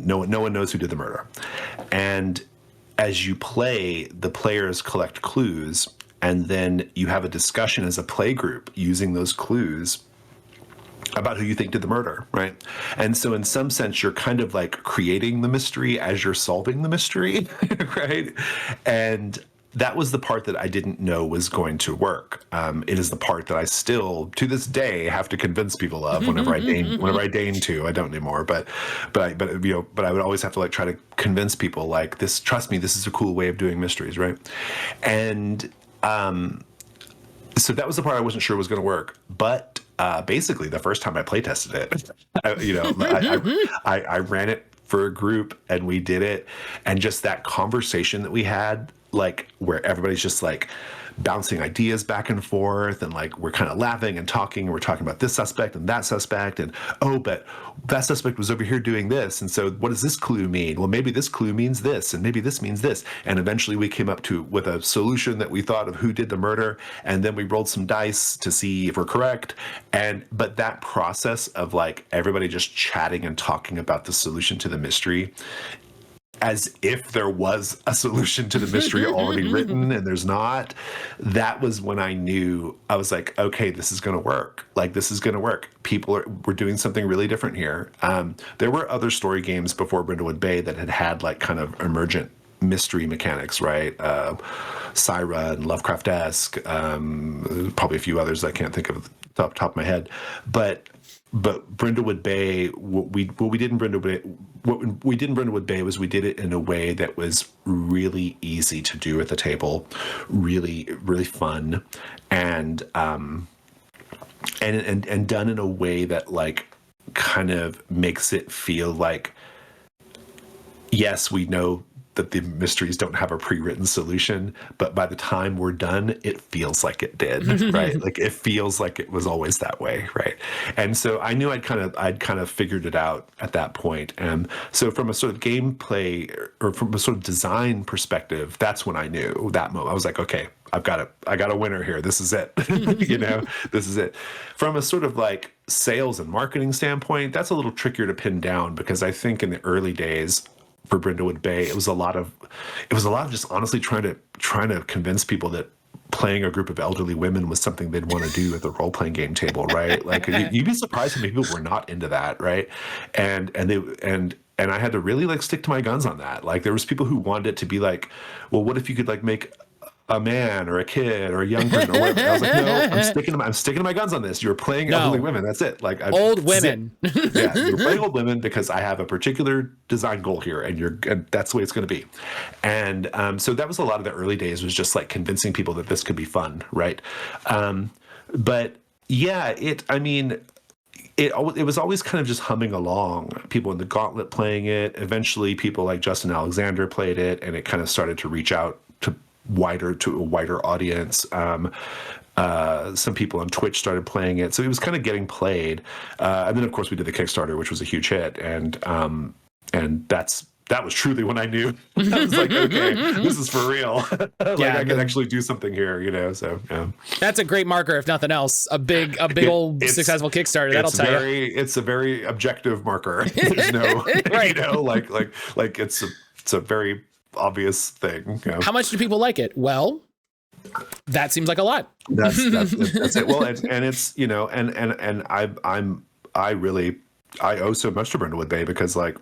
know no one knows who did the murder. And as you play, the players collect clues, and then you have a discussion as a play group using those clues about who you think did the murder, right? And so in some sense, you're kind of like creating the mystery as you're solving the mystery, right? And that was the part that I didn't know was going to work. It is the part that I still, to this day, have to convince people of whenever I deign to. I don't anymore, but I would always have to like try to convince people like this. Trust me, this is a cool way of doing mysteries, right? And so that was the part I wasn't sure was going to work. But basically, the first time I play tested it, I ran it for a group and we did it, and just that conversation that we had, like where everybody's just like bouncing ideas back and forth, and like we're kind of laughing and talking, and we're talking about this suspect and that suspect, and oh, but that suspect was over here doing this, and so what does this clue mean? Well, maybe this clue means this, and maybe this means this. And eventually we came up with a solution that we thought of who did the murder, and then we rolled some dice to see if we're correct. But that process of like everybody just chatting and talking about the solution to the mystery, as if there was a solution to the mystery already written, and there's not. That was when I knew, I was like, okay, this is going to work. Like, this is going to work. We're doing something really different here. There were other story games before Brindlewood Bay that had like kind of emergent mystery mechanics, right? Syra and Lovecraft-esque, probably a few others I can't think of the top of my head. But Brindlewood Bay, what we did in Brindlewood Bay was we did it in a way that was really easy to do at the table, really, really fun, and done in a way that like kind of makes it feel like, yes, we know the mysteries don't have a pre-written solution, but by the time we're done, it feels like it did, right? Like it feels like it was always that way, right? And so I knew I'd kind of figured it out at that point. And so from a sort of gameplay or from a sort of design perspective, that's when I knew that moment. I was like, okay, I got a winner here. This is it. This is it. From a sort of like sales and marketing standpoint, that's a little trickier to pin down, because I think in the early days for Brindlewood Bay, it was a lot of just honestly trying to convince people that playing a group of elderly women was something they'd want to do at the role-playing game table, right? Like you'd be surprised how many people were not into that, right? And I had to really like stick to my guns on that. Like there was people who wanted it to be like, well, what if you could like make a man or a kid or a young person or whatever. I was like, no, I'm sticking to my guns on this. You're playing elderly women. That's it. Like old women. Yeah, you're playing old women because I have a particular design goal here, and that's the way it's going to be. And so that was a lot of the early days, was just like convincing people that this could be fun, right? But yeah, it was always kind of just humming along. People in the Gauntlet playing it. Eventually, people like Justin Alexander played it, and it kind of started to reach out to a wider audience. Some people on Twitch started playing it, so it was kind of getting played. And then, of course, we did the Kickstarter, which was a huge hit, and that was truly when I knew. I was like, okay, this is for real. I can actually do something here, So yeah. That's a great marker, if nothing else. A big old successful Kickstarter. That'll tell you. It's a very objective marker. There's no, right. Like it's a very obvious thing. How much do people like it? Well, that seems like a lot. That's it. Well, and it's and I owe so much to Brindlewood Bay, because like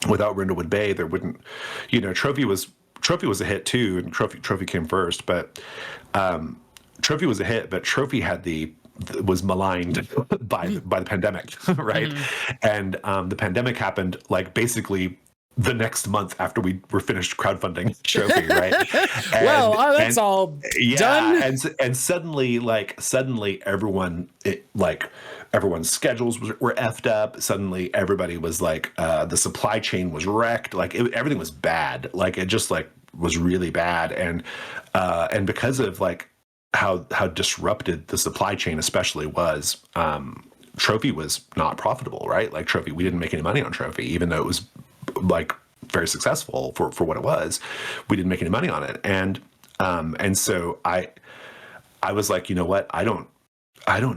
without Brindlewood Bay, there wouldn't, Trophy was a hit too, and Trophy came first, but Trophy was a hit, but Trophy was maligned by the pandemic, right? Mm-hmm. And the pandemic happened like basically the next month after we were finished crowdfunding Trophy, right? That's all done. And suddenly everyone's schedules were effed up. Suddenly everybody was like, the supply chain was wrecked. Like everything was bad. Like it just like was really bad. And because of like how disrupted the supply chain especially was, Trophy was not profitable, right? Like Trophy, we didn't make any money on Trophy, even though it was like very successful for what it was. We didn't make any money on it. And so I was like, you know what? I don't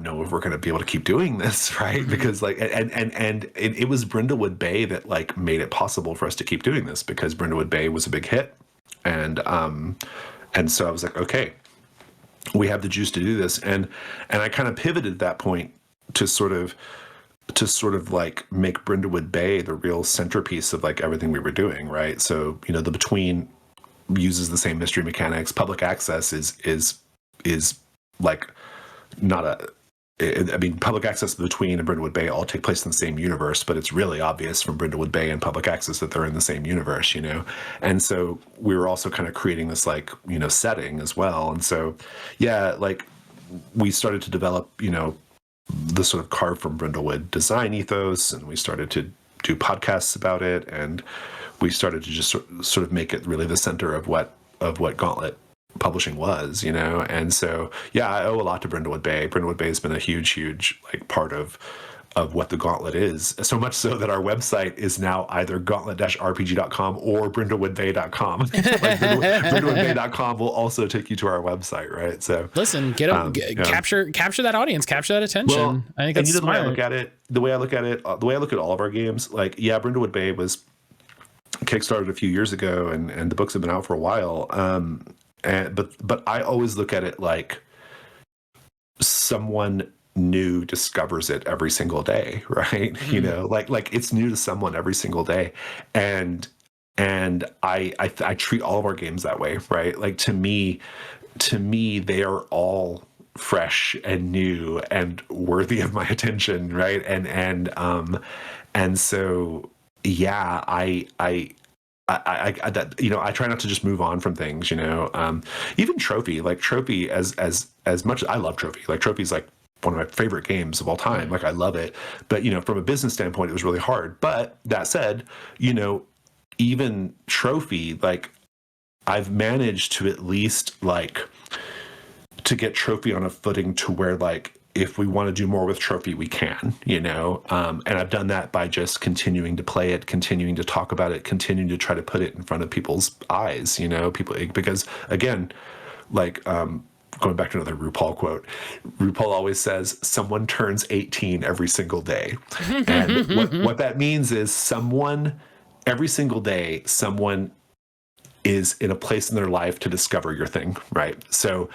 know if we're going to be able to keep doing this, right? Mm-hmm. Because like, and it was Brindlewood Bay that like made it possible for us to keep doing this, because Brindlewood Bay was a big hit. And so I was like, okay, we have the juice to do this. And I kind of pivoted at that point to sort of like make Brindlewood Bay the real centerpiece of like everything we were doing, right? So, the Between uses the same mystery mechanics. Public Access is like not Public Access, Between, and Brindlewood Bay all take place in the same universe, but it's really obvious from Brindlewood Bay and Public Access that they're in the same universe, And so we were also kind of creating this like, setting as well. And so, yeah, like we started to develop, the sort of carved from Brindlewood design ethos, and we started to do podcasts about it, and we started to just sort of make it really the center of what Gauntlet publishing was, And so, yeah, I owe a lot to Brindlewood Bay. Brindlewood Bay has been a huge like part of what the Gauntlet is. So much so that our website is now either gauntlet-rpg.com or brindlewoodbay.com. Like brindlewoodbay.com will also take you to our website, right? So listen, capture that audience, capture that attention. Well, I think that's smart. The way I look at all of our games, like, yeah, Brindlewood Bay was kickstarted a few years ago, and the books have been out for a while. But I always look at it like someone new discovers it every single day, right? Mm-hmm. Like it's new to someone every single day, and I treat all of our games that way, right? Like to me they are all fresh and new and worthy of my attention, right? And so yeah, I try not to just move on from things, even Trophy, as much as I love Trophy, like Trophy's like one of my favorite games of all time. Like I love it, but from a business standpoint, it was really hard. But that said, even trophy, like I've managed to at least like to get trophy on a footing to where like if we want to do more with trophy, we can, and I've done that by just continuing to play it, continuing to talk about it, continuing to try to put it in front of people's eyes, people, because again, like, going back to another RuPaul quote, RuPaul always says someone turns 18 every single day. And what that means is every single day, someone is in a place in their life to discover your thing, right? So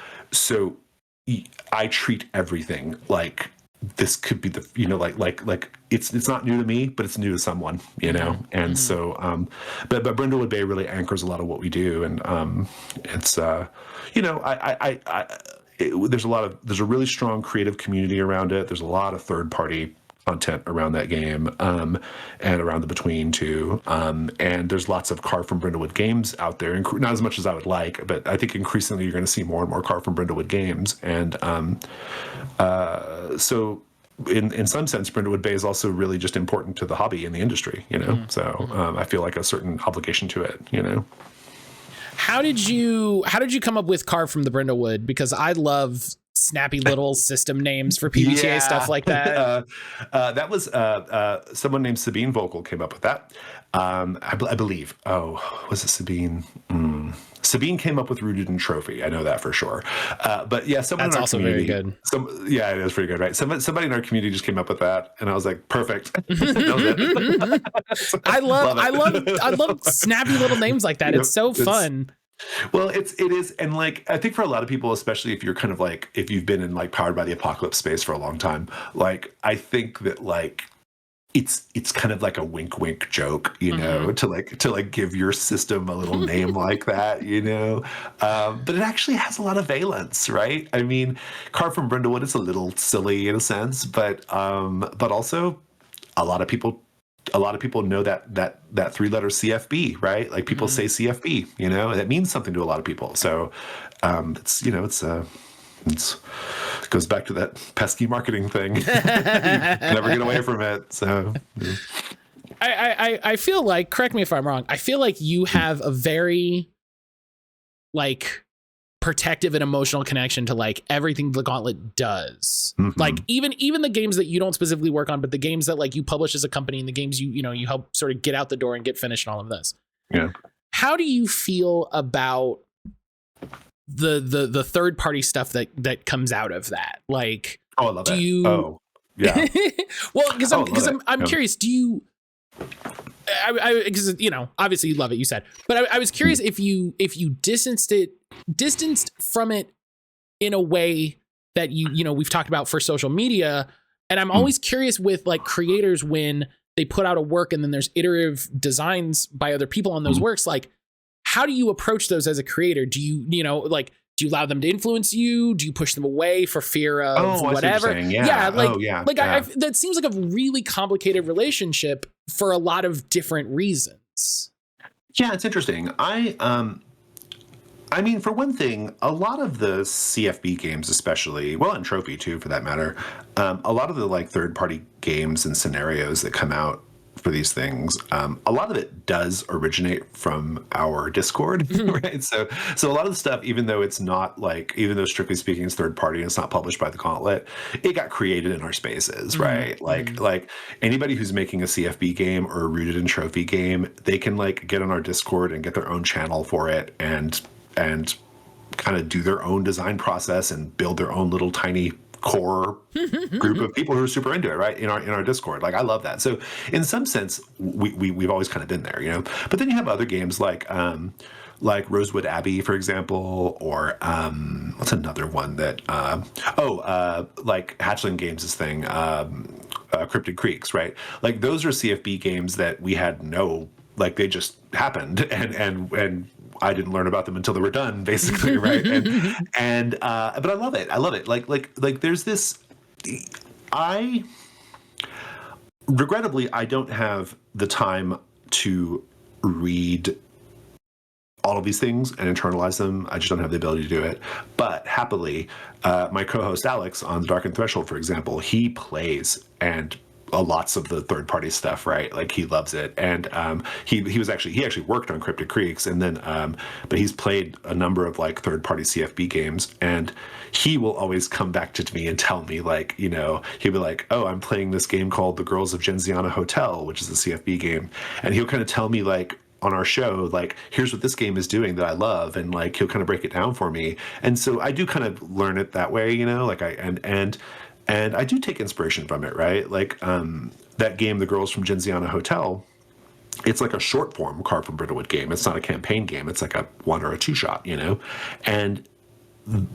I treat everything like this could be the, like it's not new to me, but it's new to someone, And so, but Brindlewood Bay really anchors a lot of what we do. And, it's, there's a really strong creative community around it. There's a lot of third party content around that game, and around the Between too. And there's lots of Carve from Brindlewood games out there, not as much as I would like, but I think increasingly you're going to see more and more Carve from Brindlewood games. And so in some sense, Brindlewood Bay is also really just important to the hobby and the industry, So I feel like a certain obligation to it, How did you come up with Carve from the Brindlewood? Because I love snappy little system names for PBTA stuff like that. That was someone named Sabine Vocal came up with that. I believe. Oh, was it Sabine? Sabine came up with Rooted in Trophy. I know that for sure. But yeah, someone that's in our also community, very good. Yeah, it is pretty good, right? Somebody in our community just came up with that, and I was like, perfect. I love snappy little names like that. It's so fun. Well, it is, and like I think for a lot of people, especially if you're kind of like if you've been in like Powered by the Apocalypse space for a long time, like I think that like it's kind of like a wink joke, to give your system a little name like that, but it actually has a lot of valence, right? I mean, Carve from Brindlewood is a little silly in a sense, but also a lot of people know that 3-letter CFB, right? Like people say CFB, and that means something to a lot of people. So it goes back to that pesky marketing thing. Never get away from it. So I feel like, correct me if I'm wrong, I feel like you have a very like protective and emotional connection to like everything the Gauntlet does. Like even the games that you don't specifically work on, but the games that like you publish as a company and the games you help sort of get out the door and get finished and all of this. Yeah. How do you feel about the third party stuff that comes out of that? Like, I love do it. you? Oh, yeah. Well, because I'm curious. Do you? Because obviously you love it. You said, but I was curious if you distanced from it in a way that we've talked about for social media, and I'm always curious with like creators when they put out a work and then there's iterative designs by other people on those works, like. How do you approach those as a creator? Do you, do you allow them to influence you? Do you push them away for fear of whatever? That seems like a really complicated relationship for a lot of different reasons. Yeah, it's interesting. I mean, for one thing, a lot of the CFB games, especially, well, and Trophy too, for that matter, a lot of the like third-party games and scenarios that come out for these things, a lot of it does originate from our Discord, right? So a lot of the stuff, even though strictly speaking it's third party and it's not published by the Gauntlet, it got created in our spaces, right? Like anybody who's making a CFB game or a Rooted in Trophy game, they can like get on our Discord and get their own channel for it and kind of do their own design process and build their own little tiny core group of people who are super into it, right? In our Discord. Like I love that. So in some sense, we've always kind of been there, But then you have other games like Rosewood Abbey, for example, or what's another one that like Hatchling Games' thing, Cryptid Creeks, right? Like those are CFB games that we had they just happened and I didn't learn about them until they were done, basically, right? But I love it. Like there's this. Regrettably, I don't have the time to read all of these things and internalize them. I just don't have the ability to do it. But happily, my co-host Alex on The Darkened Threshold, for example, he plays and lots of the third party stuff, right? Like he loves it. And he actually worked on Cryptic Creeks, and then but he's played a number of like third party CFB games, and he will always come back to me and tell me, like, you know, he'll be like, oh, I'm playing this game called The Girls of Genziana Hotel, which is a CFB game, and he'll kind of tell me, like, on our show, like, here's what this game is doing that I love, and like he'll kind of break it down for me. And so I do kind of learn it that way, you know, like and I do take inspiration from it, right? Like that game, The Girls from Genziana Hotel, it's like a short form Carved from Brindlewood game. It's not a campaign game. It's like a 1 or a 2 shot, you know? And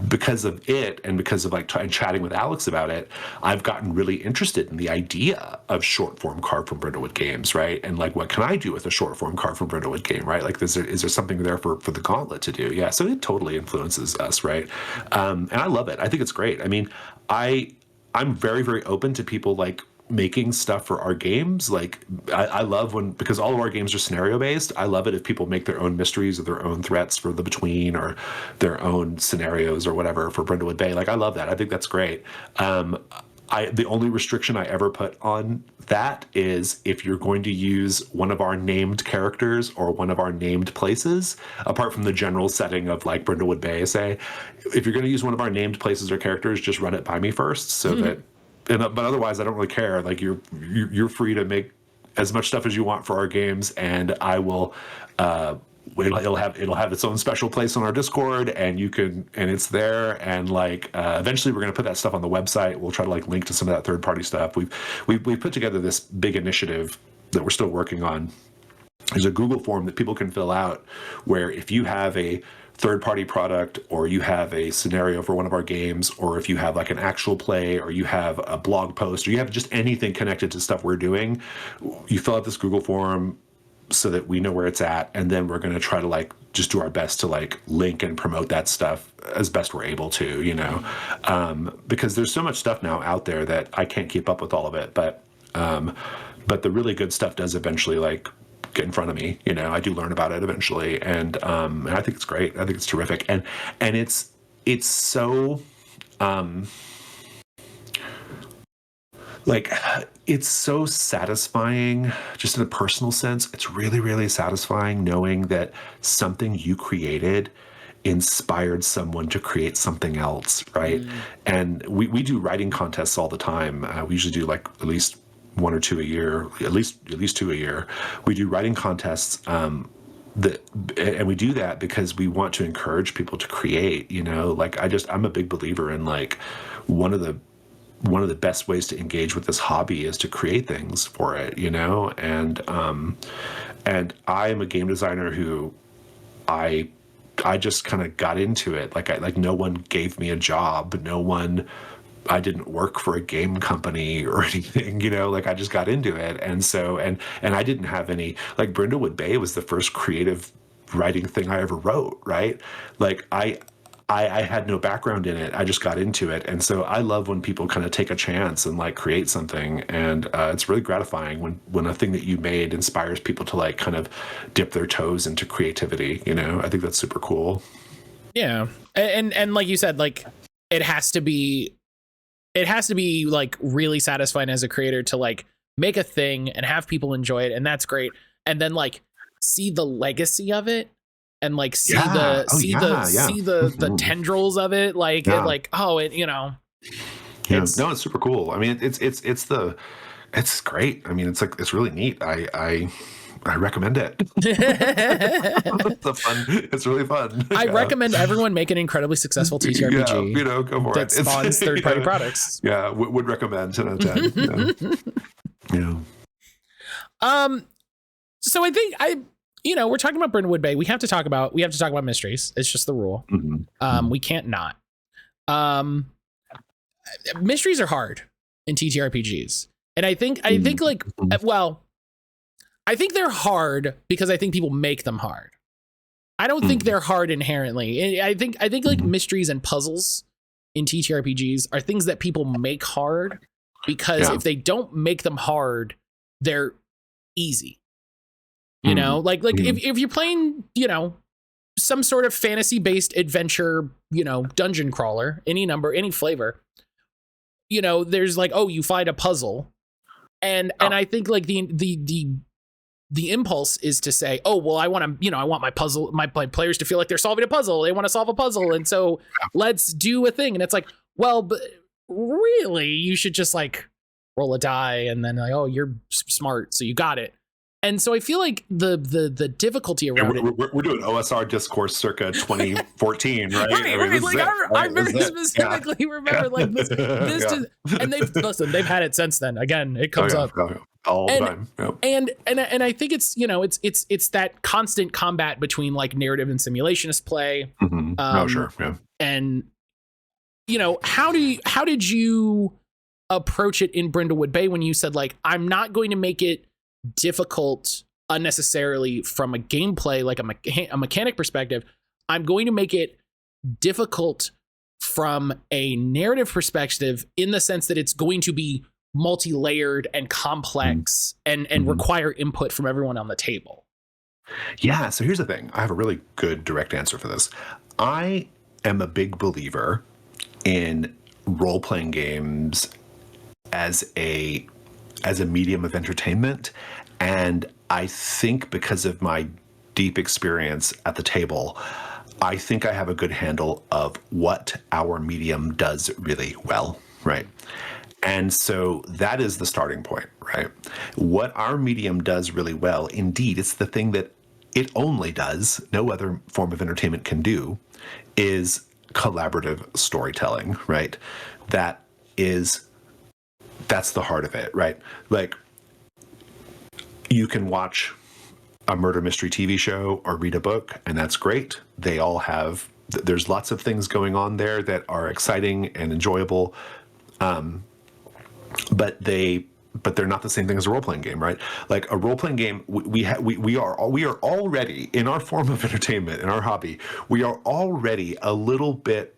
because of it, and because of like chatting with Alex about it, I've gotten really interested in the idea of short form Carved from Brindlewood games, right? And like, what can I do with a short form Carved from Brindlewood game, right? Like, is there something there for the Gauntlet to do? Yeah, so it totally influences us, right? And I love it. I think it's great. I mean, I'm very, very open to people like making stuff for our games. Like I love when, because all of our games are scenario based, I love it if people make their own mysteries or their own threats for the Between, or their own scenarios or whatever for Brindlewood Bay. Like I love that. I think that's great. The only restriction I ever put on that is if you're going to use one of our named characters or one of our named places, apart from the general setting of like Brindlewood Bay, say, if you're going to use one of our named places or characters, just run it by me first, so that. But otherwise, I don't really care. Like you're free to make as much stuff as you want for our games, and I will. It'll have its own special place on our Discord, and it's there. And like eventually, we're going to put that stuff on the website. We'll try to like link to some of that third party stuff. We've put together this big initiative that we're still working on. There's a Google form that people can fill out, where if you have a third-party product, or you have a scenario for one of our games, or if you have like an actual play, or you have a blog post, or you have just anything connected to stuff we're doing, you fill out this Google form so that we know where it's at, and then we're going to try to like just do our best to like link and promote that stuff as best we're able to, you know, because there's so much stuff now out there that I can't keep up with all of it, but the really good stuff does eventually like get in front of me, you know. I do learn about it eventually, and I think it's great. I think it's terrific, and it's so like it's so satisfying, just in a personal sense. It's really, really satisfying knowing that something you created inspired someone to create something else, right? And we do writing contests all the time. We usually do like at least 1 or 2 a year, at least 2 a year. We do writing contests, and we do that because we want to encourage people to create, you know. Like I'm a big believer in like one of the best ways to engage with this hobby is to create things for it, you know. And I am a game designer who I just kind of got into it. Like no one gave me a job, I didn't work for a game company or anything, you know, like I just got into it. And so, and I didn't have any, like Brindlewood Bay was the first creative writing thing I ever wrote, right? Like I had no background in it. I just got into it. And so I love when people kind of take a chance and like create something. And it's really gratifying when a thing that you made inspires people to like kind of dip their toes into creativity, you know. I think that's super cool. Yeah. And like you said, like it has to be like really satisfying as a creator to like make a thing and have people enjoy it, and that's great. And then like see the legacy of it, and like see the tendrils of it, like it, like, oh, it, you know. It's super cool. I mean, it's great. I mean, it's really neat. I recommend it. It's really fun. I recommend everyone make an incredibly successul TTRPG. Yeah, you know, go for that it. Spawns third-party products. Yeah, would recommend 10 out of 10. Yeah. So I think we're talking about Brindlewood Bay. We have to talk about mysteries. It's just the rule. We can't not. Mysteries are hard in TTRPGs, and I think like, well, I think they're hard because I think people make them hard. I don't think they're hard inherently. I think like mysteries and puzzles in TTRPGs are things that people make hard because if they don't make them hard, they're easy. You know, like if you're playing, you know, some sort of fantasy based adventure, you know, dungeon crawler, any flavor, you know, there's like, oh, you find a puzzle And I think like the impulse is to say, oh, well, I want my players to feel like they're solving a puzzle. They want to solve a puzzle. And so let's do a thing. And it's like, well, but really, you should just like roll a die and then like, oh, you're smart, so you got it. And so I feel like the difficulty around it. We're doing OSR discourse circa 2014, right? I very specifically remember like this and they've had it since then. Again, it comes up all the time. Yep. And I think it's it's that constant combat between like narrative and simulationist play. Mm-hmm. Sure. Yeah. And how did you approach it in Brindlewood Bay when you said like, I'm not going to make it difficult unnecessarily from a gameplay, like a mechanic perspective. I'm going to make it difficult from a narrative perspective in the sense that it's going to be multi-layered and complex and require input from everyone on the table. Yeah. So here's the thing. I have a really good direct answer for this. I am a big believer in role-playing games as a medium of entertainment. And I think because of my deep experience at the table, I think I have a good handle of what our medium does really well, right? And so that is the starting point, right? What our medium does really well, indeed, it's the thing that it only does, no other form of entertainment can do, is collaborative storytelling, right? That's the heart of it, right? Like, you can watch a murder mystery TV show or read a book, and that's great. They all have, there's lots of things going on there that are exciting and enjoyable, but they're not the same thing as a role-playing game, right? Like a role-playing game, we are already, in our form of entertainment, in our hobby, we are already a little bit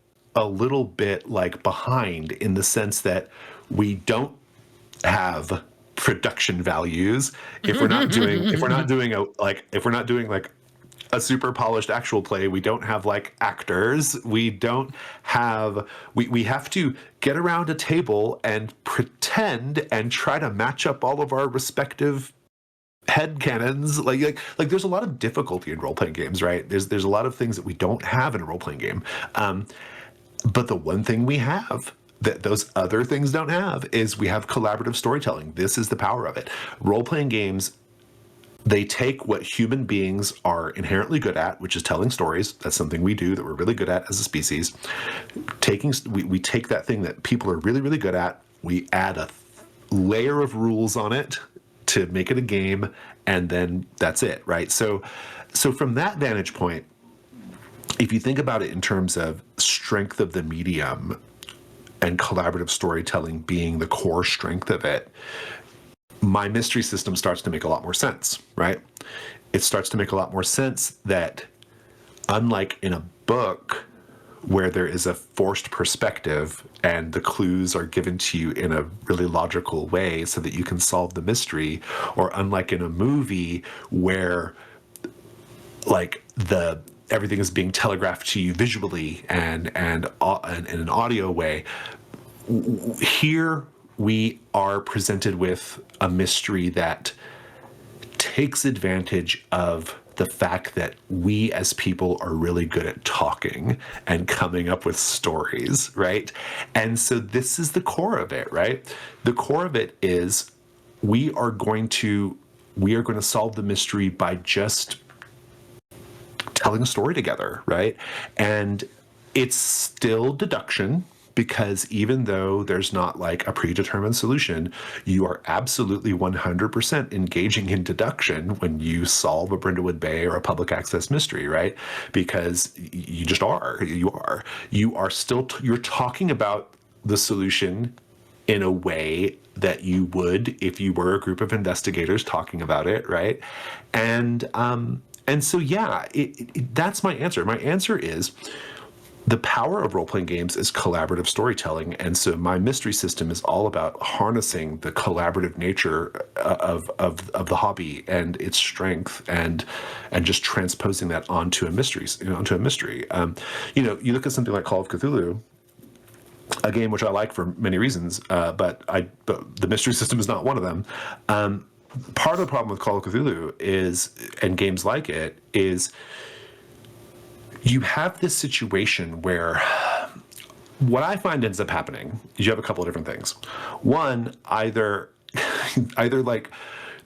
like behind in the sense that we don't have production values if we're not doing a super polished actual play. We don't have like actors. We have to get around a table and pretend and try to match up all of our respective headcanons. Like there's a lot of difficulty in role-playing games, right? There's a lot of things that we don't have in a role-playing game. But the one thing we have that those other things don't have is we have collaborative storytelling. This is the power of it. Role-playing games, they take what human beings are inherently good at, which is telling stories. That's something we do that we're really good at as a species. We take that thing that people are really, really good at, we add a layer of rules on it to make it a game, and then that's it, right? So from that vantage point, if you think about it in terms of strength of the medium and collaborative storytelling being the core strength of it, my mystery system starts to make a lot more sense, right? It starts to make a lot more sense that unlike in a book where there is a forced perspective and the clues are given to you in a really logical way so that you can solve the mystery, or unlike in a movie where like everything is being telegraphed to you visually and in an audio way, here we are presented with a mystery that takes advantage of the fact that we as people are really good at talking and coming up with stories, right? And so this is the core of it, right? The core of it is we are going to solve the mystery by just telling a story together, right? And it's still deduction, because even though there's not like a predetermined solution, you are absolutely 100% engaging in deduction when you solve a Brindlewood Bay or a public access mystery, right? Because you just are. You are still you're talking about the solution in a way that you would if you were a group of investigators talking about it, right? And so yeah, that's my answer. My answer is, the power of role-playing games is collaborative storytelling, and so my mystery system is all about harnessing the collaborative nature of the hobby and its strength, and just transposing that onto a mystery. You look at something like Call of Cthulhu. a game which I like for many reasons, but the mystery system is not one of them. Part of the problem with Call of Cthulhu and games like it, is you have this situation where what I find ends up happening is you have a couple of different things. One, either like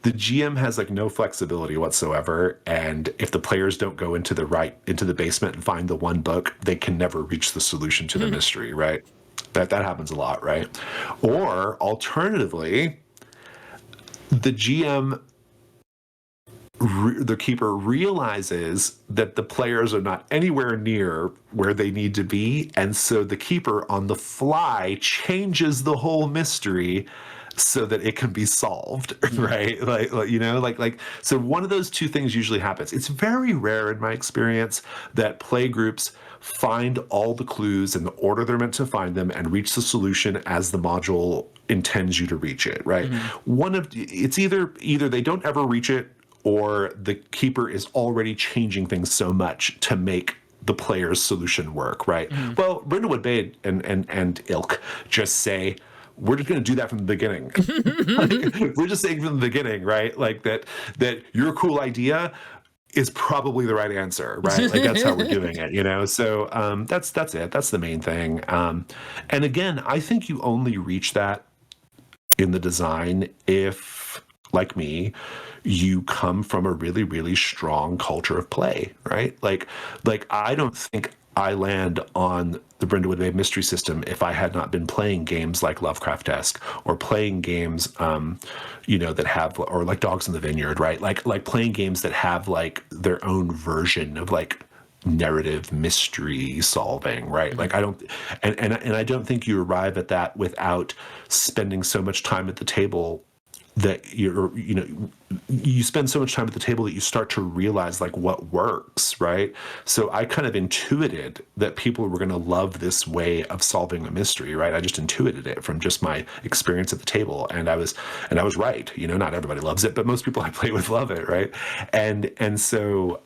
the GM has like no flexibility whatsoever, and if the players don't go into the basement and find the one book, they can never reach the solution to the mystery, right? That happens a lot, right? Or alternatively, the GM, the keeper, realizes that the players are not anywhere near where they need to be, and so the keeper on the fly changes the whole mystery so that it can be solved, right? Like so one of those two things usually happens. It's very rare in my experience that play groups find all the clues in the order they're meant to find them and reach the solution as the module intends you to reach it, right? It's either they don't ever reach it, or the keeper is already changing things so much to make the player's solution work, right? Well, Brindlewood Bay and ilk just say, we're just going to do that from the beginning. We're just saying from the beginning, right? Like that your cool idea is probably the right answer, right? Like that's how we're doing it, you know? So that's it. That's the main thing. And again, I think you only reach that in the design if, like me, you come from a really, really strong culture of play, right? Like I don't think I land on the Brindlewood Bay mystery system if I had not been playing games like Lovecraft-esque, or playing games, that have, or like Dogs in the Vineyard, right? Like playing games that have like their own version of like narrative mystery solving, right? Like I don't, and I don't think you arrive at that without spending so much time at the table that you spend so much time at the table that you start to realize like what works, right? So I kind of intuited that people were going to love this way of solving a mystery, right? I just intuited it from just my experience at the table, and I was right. Not everybody loves it, but most people I play with love it, right? And so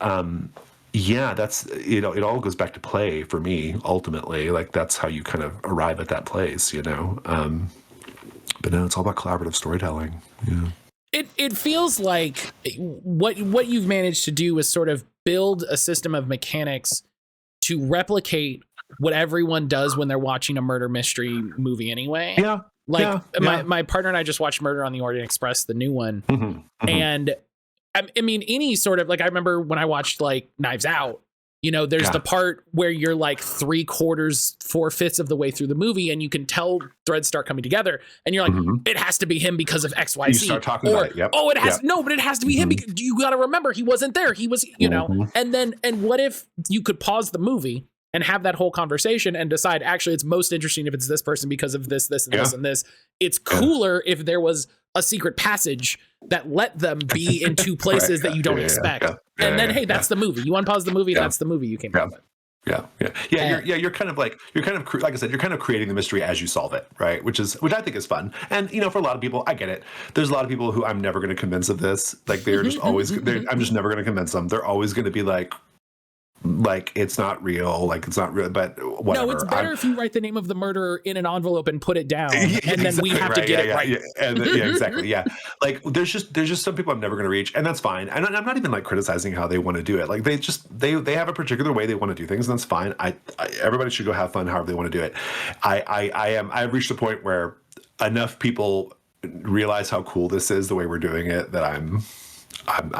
that's it all goes back to play for me ultimately. Like that's how you kind of arrive at that place, But no, it's all about collaborative storytelling. Yeah. It feels like what you've managed to do is sort of build a system of mechanics to replicate what everyone does when they're watching a murder mystery movie anyway. Yeah. My partner and I just watched Murder on the Orient Express, the new one. And I mean, any sort of, like, I remember when I watched like Knives Out, there's the part where you're like 4/5 of the way through the movie, and you can tell threads start coming together, and you're like, it has to be him because of X, Y, Z. You start talking about it. Yep. Oh, it has but it has to be him because you got to remember he wasn't there. He was, and what if you could pause the movie and have that whole conversation and decide, actually, it's most interesting if it's this person because of this, this, and this, and this. It's cooler if there was a secret passage that let them be in two places that you don't expect. And then, hey, that's the movie. You unpause the movie, that's the movie you came up with. You're kind of like I said, you're kind of creating the mystery as you solve it, right? Which I think is fun. And for a lot of people, I get it. There's a lot of people who I'm never going to convince of this. Like they're just always, I'm just never going to convince them. They're always going to be like it's not real, but whatever. No, it's better if you write the name of the murderer in an envelope and put it down, and then we have to get it right. Exactly. Yeah, like there's just some people I'm never going to reach, and that's fine. And I'm not even like criticizing how they want to do it. Like they have a particular way they want to do things, and that's fine. Everybody should go have fun however they want to do it. I've reached a point where enough people realize how cool this is the way we're doing it that I'm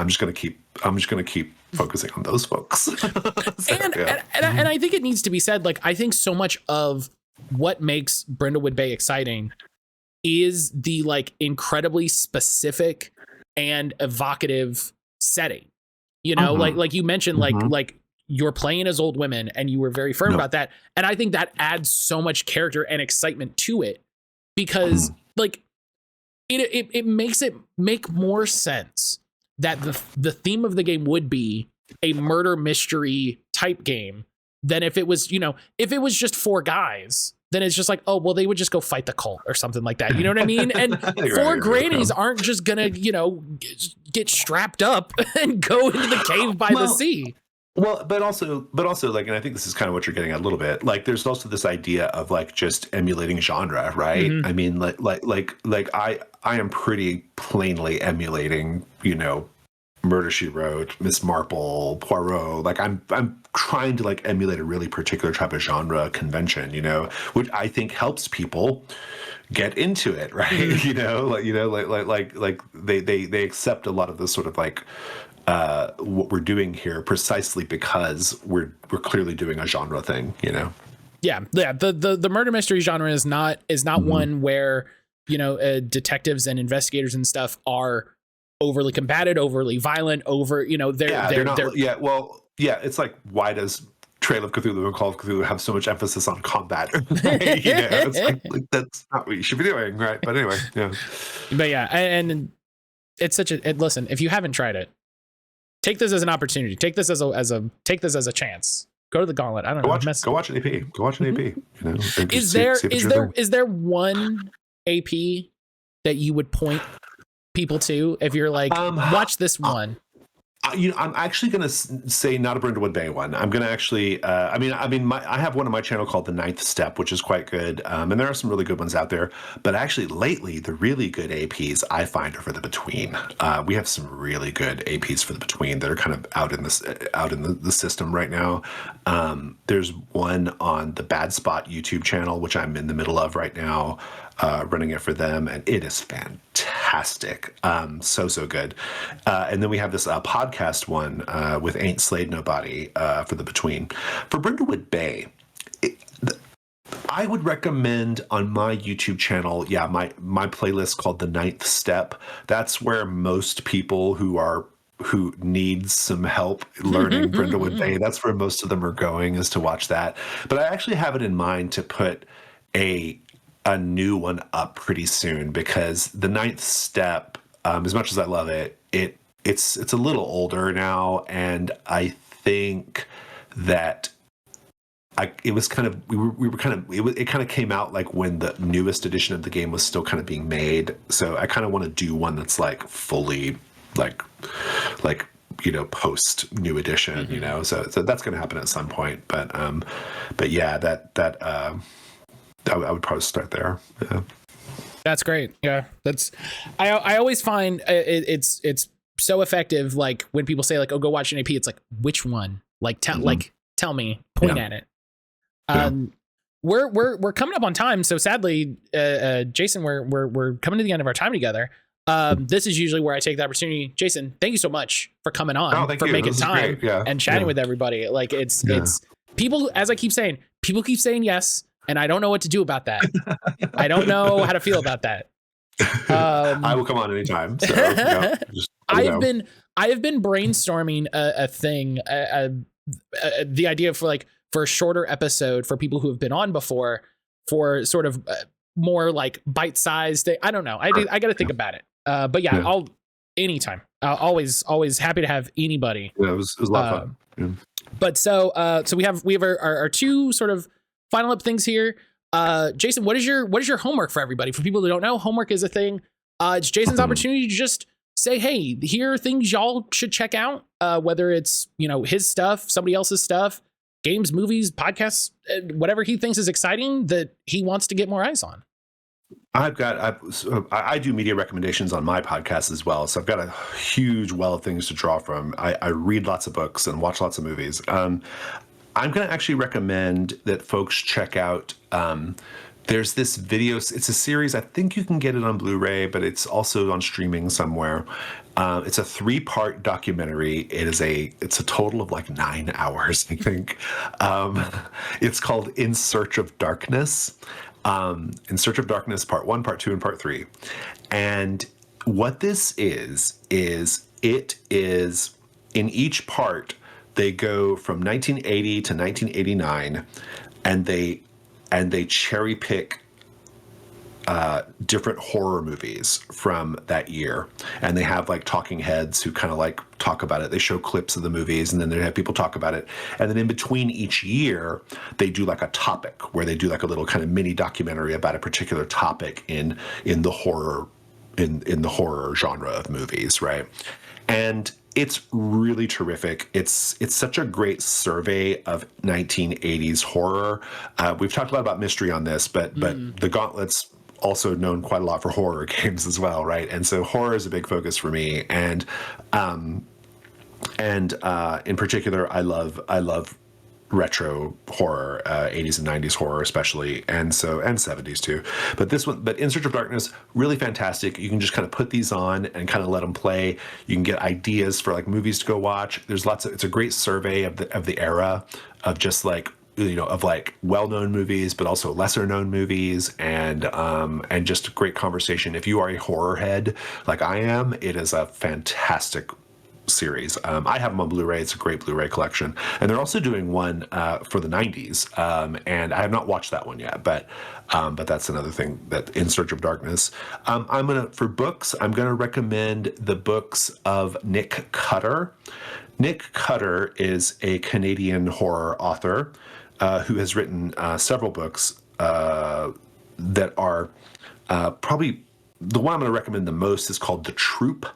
just going to keep focusing on those folks. And I think it needs to be said, like, I think so much of what makes Brindlewood Bay exciting is the like incredibly specific and evocative setting. Like you mentioned, like you're playing as old women, and you were very firm about that. And I think that adds so much character and excitement to it, because like it makes it make more sense that the theme of the game would be a murder mystery type game than if it was, if it was just 4 guys, then it's just like, oh, well, they would just go fight the cult or something like that. You know what I mean? And 4 grannies aren't just gonna, get strapped up and go into the cave by the sea. Well, but also, like, and I think this is kind of what you're getting at a little bit. Like, there's also this idea of like just emulating genre, right? Mhm. I mean, I am pretty plainly emulating, Murder She Wrote, Miss Marple, Poirot. Like, I'm trying to like emulate a really particular type of genre convention, which I think helps people get into it, right? Like they accept a lot of this sort of like what we're doing here precisely because we're clearly doing a genre thing, Yeah. The murder mystery genre is not one where detectives and investigators and stuff are overly combated, overly violent, they're not. It's like, why does Trail of Cthulhu and Call of Cthulhu have so much emphasis on combat? It's like that's not what you should be doing, right? But anyway, yeah. But yeah, and it's listen, if you haven't tried it, take this as an opportunity. Take this as a chance. Go to the Gauntlet. I don't know. Go watch an AP. Go watch an AP. Is there one AP that you would point people to if you're like, watch this one? I'm actually going to say not a Brindlewood Bay one. I'm going to actually, I have one on my channel called The Ninth Step, which is quite good. And there are some really good ones out there. But actually, lately, the really good APs I find are for the Between. We have some really good APs for the Between that are kind of out in the system right now. There's one on the Bad Spot YouTube channel, which I'm in the middle of right now. Running it for them, and it is fantastic. So good. And then we have this podcast one with Ain't Slayed Nobody for the Between. For Brindlewood Bay, I would recommend on my YouTube channel, my playlist called The Ninth Step. That's where most people who need some help learning Brindlewood Bay, that's where most of them are going, is to watch that. But I actually have it in mind to put a new one up pretty soon, because The Ninth Step, as much as I love it, it's a little older now, and I think that it kind of came out like when the newest edition of the game was still kind of being made. So I kind of want to do one that's like fully like post new edition, So that's going to happen at some point. But yeah, that. I would probably start there. Yeah. That's great. Yeah, I always find it's so effective. Like when people say like, "Oh, go watch an AP," it's like, which one? Like tell me, point at it. We're coming up on time, so sadly, Jason, we're coming to the end of our time together. This is usually where I take the opportunity. Jason, thank you so much for coming on, for making time and chatting with everybody. Like it's people, as I keep saying, people keep saying yes. And I don't know what to do about that. I don't know how to feel about that. I will come on anytime. So, I have been brainstorming a thing, the idea for a shorter episode for people who have been on before, for sort of more like bite-sized. I don't know. I got to think about it. But I'll anytime. Always happy to have anybody. Yeah, it was a lot of fun. But so we have our two sort of final up things here. Jason, what is your homework for everybody? For people who don't know, homework is a thing. It's Jason's opportunity to just say, hey, here are things y'all should check out. Whether it's, his stuff, somebody else's stuff, games, movies, podcasts, whatever he thinks is exciting that he wants to get more eyes on. I do media recommendations on my podcast as well. So I've got a huge well of things to draw from. I read lots of books and watch lots of movies. I'm going to actually recommend that folks check out, there's this video, it's a series, I think you can get it on Blu-ray, but it's also on streaming somewhere. It's a 3-part documentary. It's a total of like 9 hours, I think. It's called In Search of Darkness. In Search of Darkness, Part 1, Part 2, and Part 3. And what this is it is, in each part, they go from 1980 to 1989, and they cherry pick different horror movies from that year, and they have like talking heads who kind of like talk about it. They show clips of the movies, and then they have people talk about it. And then in between each year, they do like a topic where they do like a little kind of mini documentary about a particular topic in the horror in the horror genre of movies, right? And it's really terrific. It's such a great survey of 1980s horror. We've talked a lot about mystery on this, but the Gauntlet's also known quite a lot for horror games as well, right? And so horror is a big focus for me, and in particular, I love retro horror, 80s and 90s horror especially, and 70s too. But In Search of Darkness, really fantastic. You can just kind of put these on and kind of let them play. You can get ideas for like movies to go watch. It's a great survey of the era of just like, of like well-known movies, but also lesser-known movies, and just a great conversation. If you are a horror head like I am, it is a fantastic series. I have them on Blu-ray. It's a great Blu-ray collection, and they're also doing one for the 90s, and I have not watched that one yet, but that's another thing, that In Search of Darkness. For books, I'm gonna recommend the books of Nick Cutter. Nick Cutter is a Canadian horror author who has written several books that are probably the one I'm going to recommend the most is called The Troop,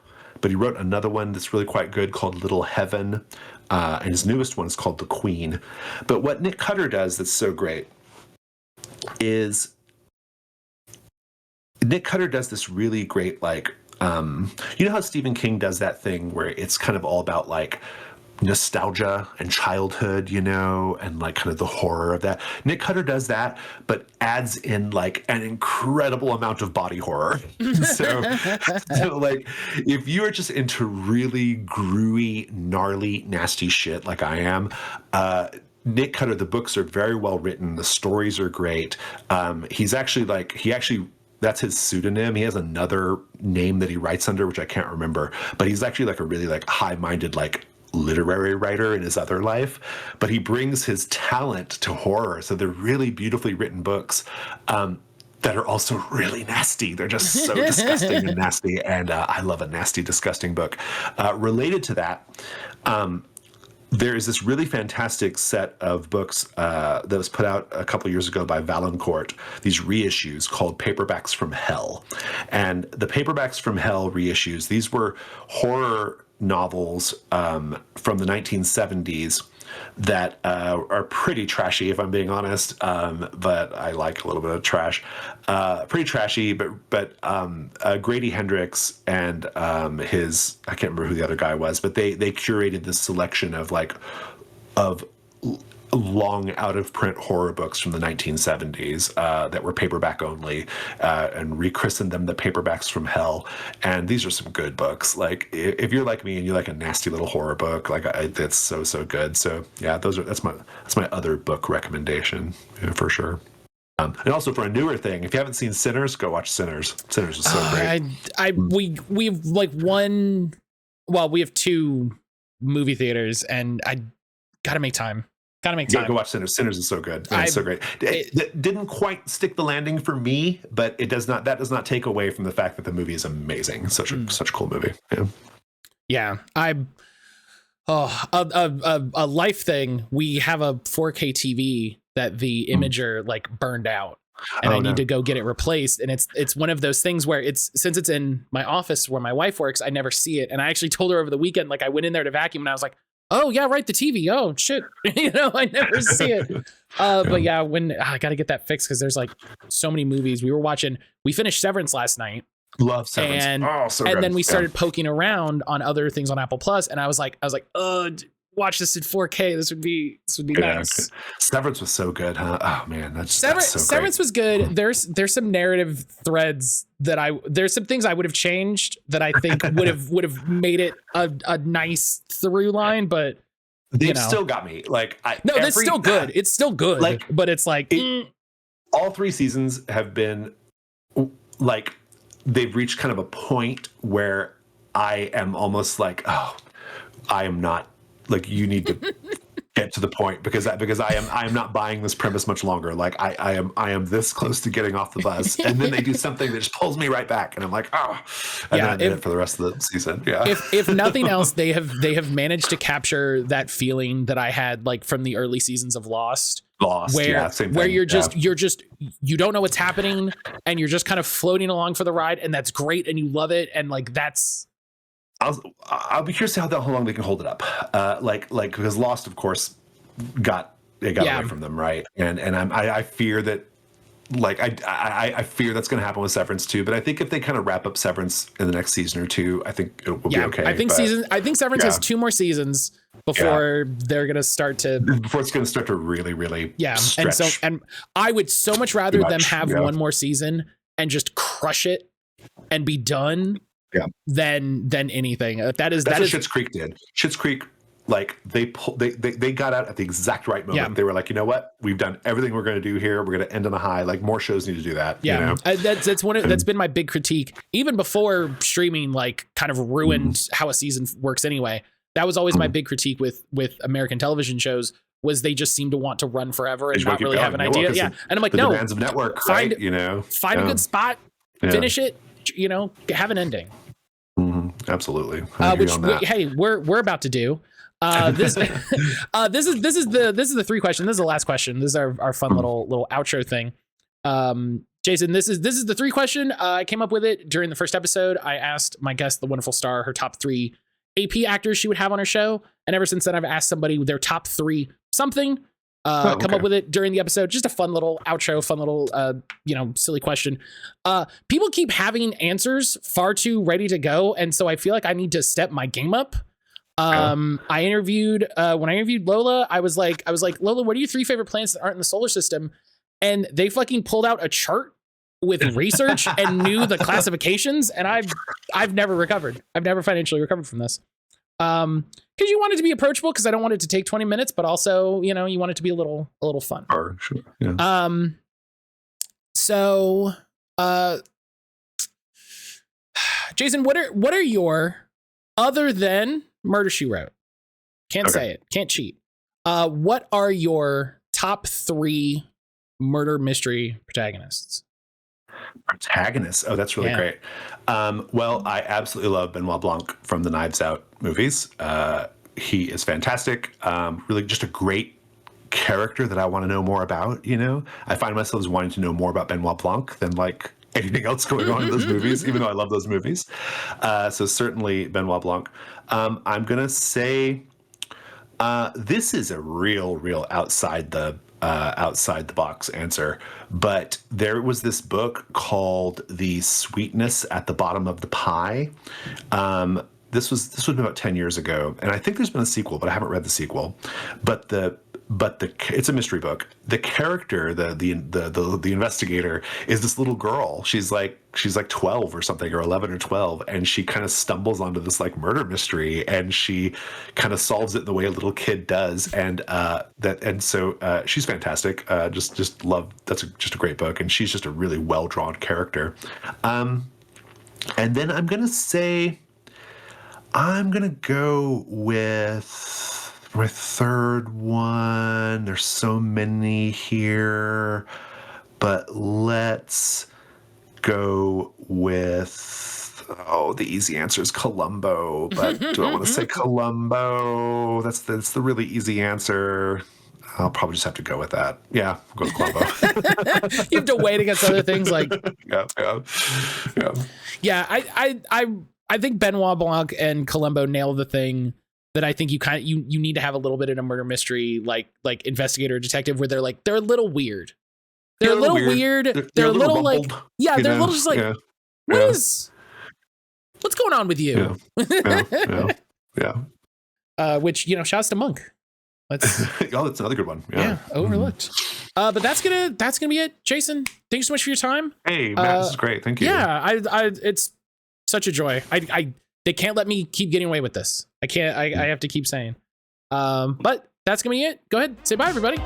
but he wrote another one that's really quite good called Little Heaven, and his newest one is called The Queen. But what Nick Cutter does that's so great is Nick Cutter does this really great, like, you know how Stephen King does that thing where it's kind of all about like nostalgia and childhood, and like kind of the horror of that. Nick Cutter does that, but adds in like an incredible amount of body horror. so like, if you are just into really gruey, gnarly, nasty shit like I am, Nick Cutter, the books are very well written. The stories are great. That's his pseudonym. He has another name that he writes under, which I can't remember, but he's actually like a really like high-minded, like literary writer in his other life, but he brings his talent to horror. So they're really beautifully written books that are also really nasty. They're just so disgusting and nasty. And I love a nasty, disgusting book. Related to that, there is this really fantastic set of books that was put out a couple years ago by Valancourt, these reissues called Paperbacks from Hell. And the Paperbacks from Hell reissues, these were horror novels from the 1970s that are pretty trashy, if I'm being honest, but I like a little bit of trash. Pretty trashy, but Grady Hendrix and I can't remember who the other guy was, but they curated this selection of long out-of-print horror books from the 1970s that were paperback only, and rechristened them the Paperbacks from Hell. And these are some good books. Like, if you're like me and you like a nasty little horror book, like it's so good. So yeah, that's my other book recommendation, for sure. And also for a newer thing, if you haven't seen Sinners, go watch Sinners. Sinners is so great. We've like we have 2 movie theaters, and I gotta make time. Go watch Sinners. Sinners is so good. It's so great. It didn't quite stick the landing for me, but that does not take away from the fact that the movie is amazing. Such a cool movie. Yeah. A life thing. We have a 4K TV that the imager like burned out, and I need to go get it replaced. And it's one of those things where since it's in my office where my wife works, I never see it. And I actually told her over the weekend, like, I went in there to vacuum and I was like, oh yeah, right, the TV. Oh shit, I never see it. But yeah, when I got to get that fixed, because there's like so many movies. We finished Severance last night. Love Severance. And then we started poking around on other things on Apple Plus, and I was like, watch this in 4K. This would be nice. Okay. Severance was so good, huh? Oh man, that's so Severance was good. There's some narrative threads there's some things I would have changed that I think would have made it a nice through line, but they've still got me. Like, it's still good. It's still good. Like, but it's like all 3 seasons have been like, they've reached kind of a point where I am almost like, I am not. Like, you need to get to the point, because I am not buying this premise much longer. Like, I am this close to getting off the bus, and then they do something that just pulls me right back, and I'm like, and then I did it for the rest of the season. Yeah. If nothing else, they have managed to capture that feeling that I had like from the early seasons of Lost, where you're just you don't know what's happening, and you're just kind of floating along for the ride, and that's great, and you love it, and like that's I'll be curious to see how long they can hold it up. Because Lost, of course, got away from them, right? And I fear that. I fear that's going to happen with Severance too, but I think if they kind of wrap up Severance in the next season or two, I think it will be okay. I think Severance has 2 more seasons before they're going to start to really stretch. And I would so much rather them have 1 more season and just crush it and be done than anything. That's what Schitt's Creek did. Schitt's Creek, they got out at the exact right moment. They were like, you know what, we've done everything we're going to do here. We're going to end on a high. More shows need to do that. That's been my big critique, even before streaming kind of ruined how a season works anyway. That was always my big critique with American television shows, was they just seem to want to run forever and not really have an idea. And I'm like, no, demands of network, find a good spot, finish it, have an ending. Absolutely. Hey, we're about to do. This is the 3 question. This is the last question. This is our fun little outro thing. Jason, this is the 3 question. I came up with it during the first episode. I asked my guest, the wonderful Star, her top 3 AP actors she would have on her show, and ever since then I've asked somebody their top 3 something. Come up with it during the episode. Just a fun little outro, fun little silly question. People keep having answers far too ready to go, and so I feel like I need to step my game up. When I interviewed Lola, I was like, Lola, what are your 3 favorite planets that aren't in the solar system? And they fucking pulled out a chart with research and knew the classifications, and I've never recovered. I've never financially recovered from this. Because you want it to be approachable, because I don't want it to take 20 minutes, but also, you want it to be a little fun. Sure. Yeah. So Jason, what are your, other than Murder, She Wrote, can't say it, can't cheat, what are your top 3 murder mystery protagonists? Oh, that's really great. Well, I absolutely love Benoit Blanc from the Knives Out movies. He is fantastic. Really just a great character that I want to know more about. I find myself wanting to know more about Benoit Blanc than anything else going on in those movies, even though I love those movies. So certainly Benoit Blanc. I'm going to say this is a real outside the box answer, but there was this book called The Sweetness at the Bottom of the Pie. This was about 10 years ago, and I think there's been a sequel, but I haven't read the sequel. But it's a mystery book. The character, the investigator, is this little girl. She's like 12 or something, or 11 or 12, and she kind of stumbles onto this murder mystery, and she kind of solves it the way a little kid does, and so she's fantastic. Just love. That's just a great book, and she's just a really well drawn character. And then I'm gonna go with my third one. There's so many here, but let's go with, the easy answer is Columbo, but do I want to say Columbo? That's the really easy answer. I'll probably just have to go with that. Yeah, go with Columbo. You have to wait against other things Yeah, I think Benoit Blanc and Columbo nail the thing that I think you need to have a little bit in a murder mystery, like investigator or detective, where they're a little weird. They're a little weird. They're a little rumbled, they're a little just what's going on with you? Yeah. Which, shouts to Monk. That's another good one. Yeah, overlooked. But that's gonna be it. Jason, thanks so much for your time. Hey, Matt, this is great. Thank you. Yeah, it's such a joy. They can't let me keep getting away with this. I can't. I have to keep saying. But that's gonna be it. Go ahead, say bye, everybody.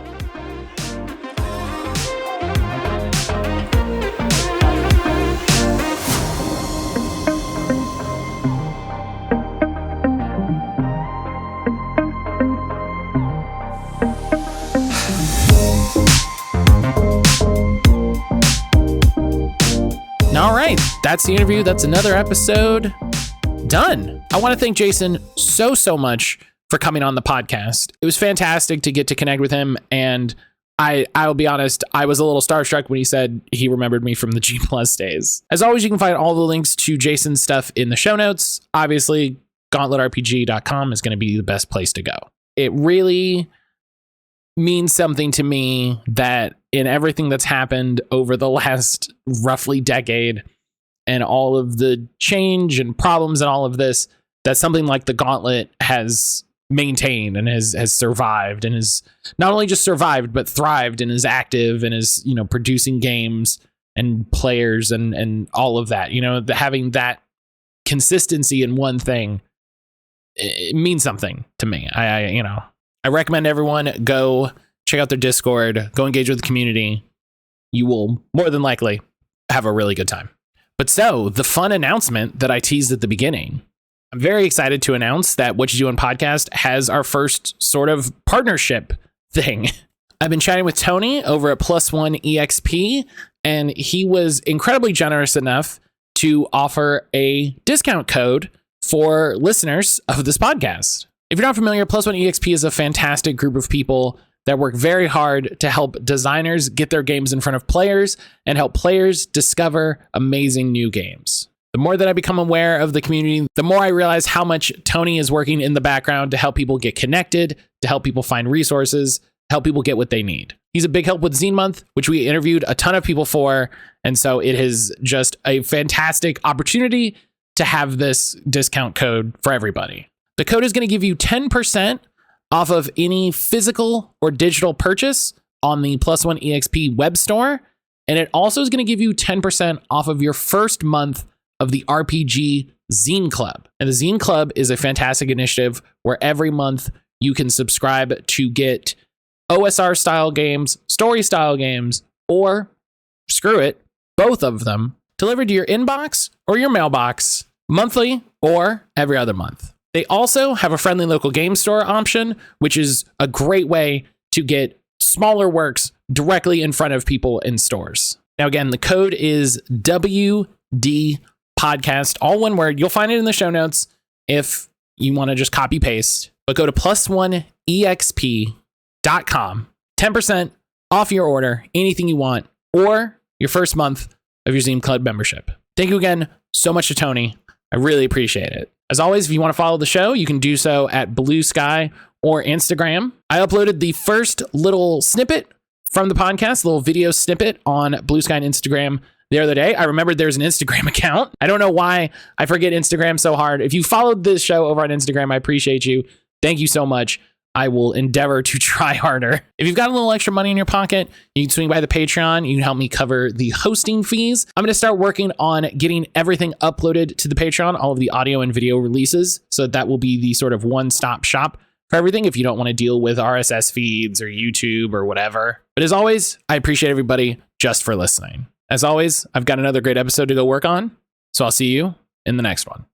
All right, that's the interview. That's another episode done. I want to thank Jason so much for coming on the podcast. It was fantastic to get to connect with him, and I'll be honest, I was a little starstruck when he said he remembered me from the G+ days. As always, you can find all the links to Jason's stuff in the show notes. Obviously, gauntletrpg.com is going to be the best place to go. It really means something to me that in everything that's happened over the last roughly decade and all of the change and problems and all of this, that something like the Gauntlet has maintained and has survived and is not only just survived, but thrived and is active and is, producing games and players and all of that. Having that consistency in one thing, it means something to me. I recommend everyone go check out their Discord, go engage with the community. You will more than likely have a really good time. But so the fun announcement that I teased at the beginning, I'm very excited to announce that What You Doing Podcast has our first sort of partnership thing. I've been chatting with Tony over at Plus One EXP, and he was incredibly generous enough to offer a discount code for listeners of this podcast. If you're not familiar, Plus One EXP is a fantastic group of people that work very hard to help designers get their games in front of players and help players discover amazing new games. The more that I become aware of the community, the more I realize how much Tony is working in the background to help people get connected, to help people find resources, help people get what they need. He's a big help with Zine Month, which we interviewed a ton of people for. And so it is just a fantastic opportunity to have this discount code for everybody. The code is going to give you 10% off of any physical or digital purchase on the Plus One EXP web store. And it also is going to give you 10% off of your first month of the RPG Zine Club. And the Zine Club is a fantastic initiative where every month you can subscribe to get OSR style games, story style games, or screw it, both of them delivered to your inbox or your mailbox monthly or every other month. They also have a friendly local game store option, which is a great way to get smaller works directly in front of people in stores. Now, again, the code is WD Podcast, all one word. You'll find it in the show notes if you want to just copy paste, but go to plusoneexp.com, 10% off your order, anything you want, or your first month of your Zine Club membership. Thank you again so much to Tony. I really appreciate it. As always, if you want to follow the show, you can do so at Blue Sky or Instagram. I uploaded the first little snippet from the podcast, a little video snippet on Blue Sky and Instagram the other day. I remembered there's an Instagram account. I don't know why I forget Instagram so hard. If you followed this show over on Instagram, I appreciate you. Thank you so much. I will endeavor to try harder. If you've got a little extra money in your pocket, you can swing by the Patreon. You can help me cover the hosting fees. I'm going to start working on getting everything uploaded to the Patreon, all of the audio and video releases. So that will be the sort of one-stop shop for everything if you don't want to deal with RSS feeds or YouTube or whatever. But as always, I appreciate everybody just for listening. As always, I've got another great episode to go work on. So I'll see you in the next one.